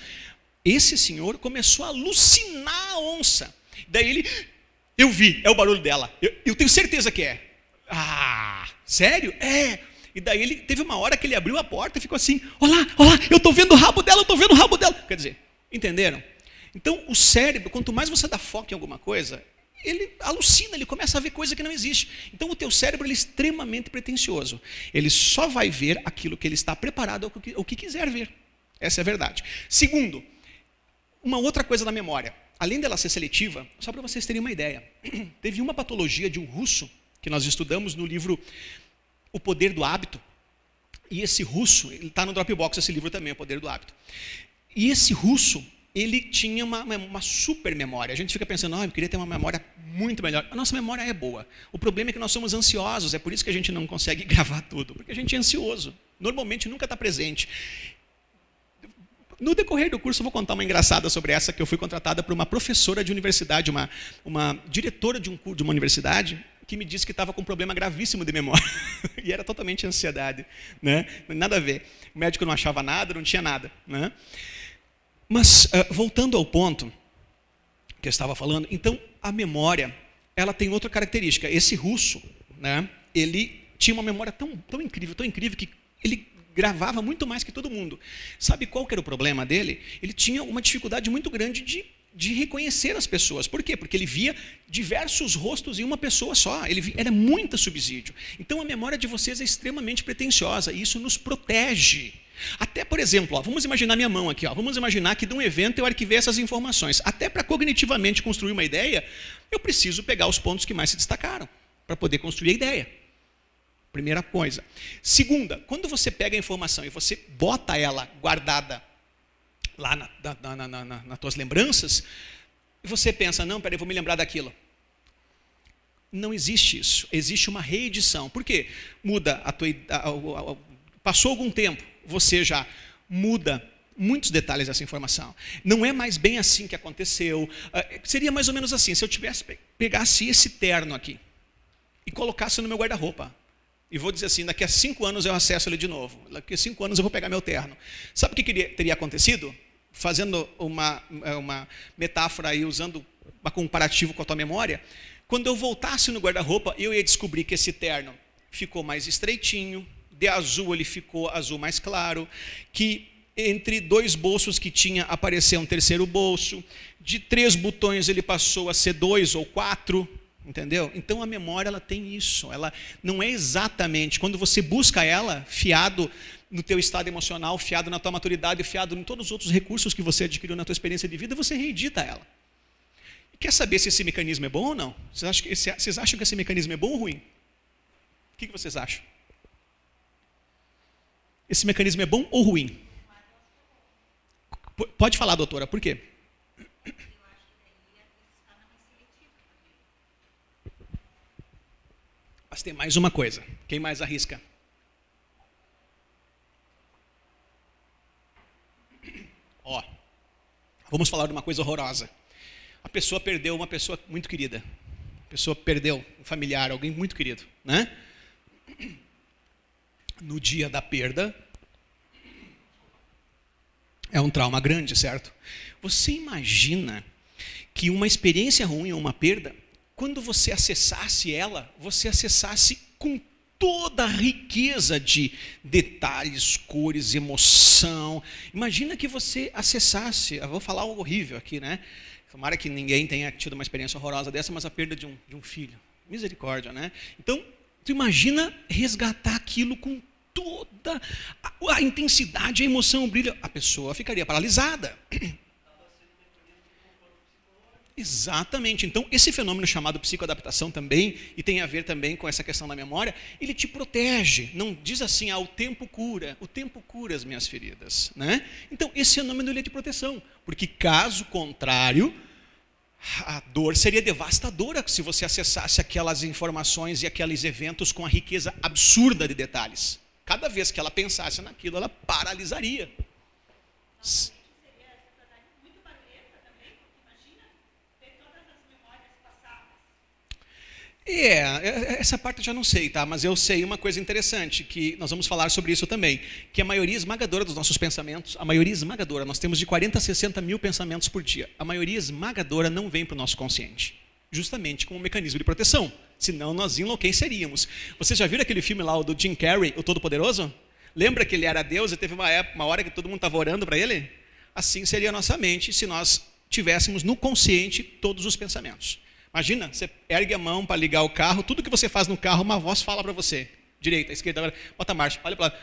esse senhor começou a alucinar a onça. Daí eu vi, é o barulho dela, eu tenho certeza que é. Sério? É. E daí ele teve uma hora que ele abriu a porta e ficou assim, olá, eu estou vendo o rabo dela, Quer dizer, entenderam? Então o cérebro, quanto mais você dá foco em alguma coisa, ele alucina, ele começa a ver coisa que não existe. Então o teu cérebro ele é extremamente pretensioso. Ele só vai ver aquilo que ele está preparado ao que quiser ver. Essa é a verdade. Segundo, uma outra coisa da memória. Além dela ser seletiva, só para vocês terem uma ideia. Teve uma patologia de um russo, que nós estudamos no livro O Poder do Hábito. E esse russo, ele está no Dropbox, esse livro também, O Poder do Hábito. E esse russo, ele tinha uma super memória. A gente fica pensando, eu queria ter uma memória muito melhor. A nossa memória é boa. O problema é que nós somos ansiosos, é por isso que a gente não consegue gravar tudo, porque a gente é ansioso. Normalmente nunca está presente. No decorrer do curso eu vou contar uma engraçada sobre essa, que eu fui contratada por uma professora de universidade, uma diretora de uma universidade, que me disse que estava com um problema gravíssimo de memória. E era totalmente ansiedade, né? Nada a ver. O médico não achava nada, não tinha nada, né? Mas, voltando ao ponto que eu estava falando, então, a memória, ela tem outra característica. Esse russo, né, ele tinha uma memória tão incrível, que ele gravava muito mais que todo mundo. Sabe qual que era o problema dele? Ele tinha uma dificuldade muito grande de reconhecer as pessoas. Por quê? Porque ele via diversos rostos em uma pessoa só. Era muito subsídio. Então, a memória de vocês é extremamente pretensiosa e isso nos protege. Até, por exemplo, vamos imaginar minha mão aqui. Vamos imaginar que de um evento eu arquivei essas informações. Até para cognitivamente construir uma ideia, eu preciso pegar os pontos que mais se destacaram para poder construir a ideia. Primeira coisa. Segunda, quando você pega a informação e você bota ela guardada lá nas tuas lembranças, e você pensa, não, peraí, vou me lembrar daquilo. Não existe isso. Existe uma reedição. Por quê? Muda passou algum tempo, você já muda muitos detalhes dessa informação. Não é mais bem assim que aconteceu. Seria mais ou menos assim, se eu pegasse esse terno aqui e colocasse no meu guarda-roupa. E vou dizer assim, daqui a 5 anos eu acesso ele de novo. Daqui a 5 anos eu vou pegar meu terno. Sabe o que teria acontecido? Fazendo uma metáfora aí, usando um comparativo com a tua memória. Quando eu voltasse no guarda-roupa, eu ia descobrir que esse terno ficou mais estreitinho, de azul ele ficou azul mais claro, que entre 2 bolsos que tinha apareceu um terceiro bolso, de 3 botões ele passou a ser 2 ou 4, entendeu? Então a memória ela tem isso, ela não é exatamente, quando você busca ela, fiado no teu estado emocional, fiado na tua maturidade, fiado em todos os outros recursos que você adquiriu na tua experiência de vida, você reedita ela. E quer saber se esse mecanismo é bom ou não? Vocês acham que esse mecanismo é bom ou ruim? O que vocês acham? Esse mecanismo é bom ou ruim? Pode falar, doutora, por quê? Mas tem mais uma coisa. Quem mais arrisca? Ó, vamos falar de uma coisa horrorosa. A pessoa perdeu uma pessoa muito querida. A pessoa perdeu um familiar, alguém muito querido, né? No dia da perda, é um trauma grande, certo? Você imagina que uma experiência ruim ou uma perda, quando você acessasse ela, você acessasse com toda a riqueza de detalhes, cores, emoção. Imagina que você acessasse, eu vou falar algo horrível aqui, né? Tomara que ninguém tenha tido uma experiência horrorosa dessa, mas a perda de um filho. Misericórdia, né? Então, tu imagina resgatar aquilo com toda a intensidade, a emoção, o brilho. A pessoa ficaria paralisada. Exatamente. Então, esse fenômeno chamado psicoadaptação também, e tem a ver também com essa questão da memória, ele te protege. Não diz assim, o tempo cura as minhas feridas, né? Então, esse fenômeno ele é de proteção, porque caso contrário, a dor seria devastadora se você acessasse aquelas informações e aqueles eventos com a riqueza absurda de detalhes. Cada vez que ela pensasse naquilo, ela paralisaria. Essa parte eu já não sei, tá? Mas eu sei uma coisa interessante, que nós vamos falar sobre isso também, que a maioria esmagadora dos nossos pensamentos, a maioria esmagadora, nós temos de 40 a 60 mil pensamentos por dia, a maioria esmagadora não vem para o nosse consciente, justamente como um mecanismo de proteção, senão nós enlouqueceríamos. Vocês já viram aquele filme lá, o do Jim Carrey, O Todo-Poderoso? Lembra que ele era Deus e teve uma hora que todo mundo estava orando para ele? Assim seria a nossa mente se nós tivéssemos no consciente todos os pensamentos. Imagina, você ergue a mão para ligar o carro, tudo que você faz no carro, uma voz fala para você. Direita, esquerda, bota a marcha, olha para lá.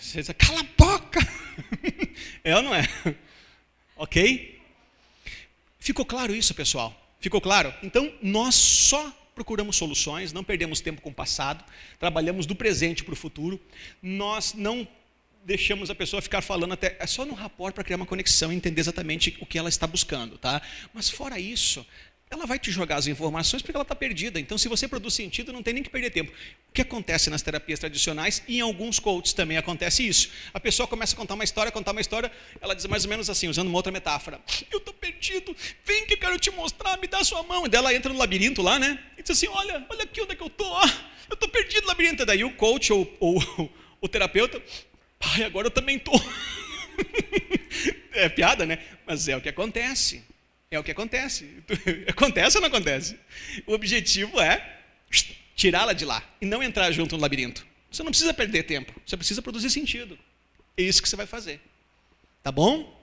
Você diz, cala a boca! É ou não é? Ok? Ficou claro isso, pessoal? Ficou claro? Então, nós só procuramos soluções, não perdemos tempo com o passado, trabalhamos do presente para o futuro, nós não deixamos a pessoa ficar falando é só no rapport para criar uma conexão e entender exatamente o que ela está buscando, tá? Mas fora isso, ela vai te jogar as informações porque ela está perdida. Então, se você produz sentido, não tem nem que perder tempo. O que acontece nas terapias tradicionais, e em alguns coaches também acontece isso. A pessoa começa a contar uma história, ela diz mais ou menos assim, usando uma outra metáfora. Eu estou perdido, vem que eu quero te mostrar, me dá sua mão. E daí ela entra no labirinto lá, né? E diz assim, olha aqui onde é que eu estou. Eu estou perdido no labirinto. E daí o coach ou o terapeuta, pai, agora eu também estou. É piada, né? Mas é o que acontece. É o que acontece. Acontece ou não acontece? O objetivo é tirá-la de lá e não entrar junto no labirinto. Você não precisa perder tempo, você precisa produzir sentido. É isso que você vai fazer. Tá bom?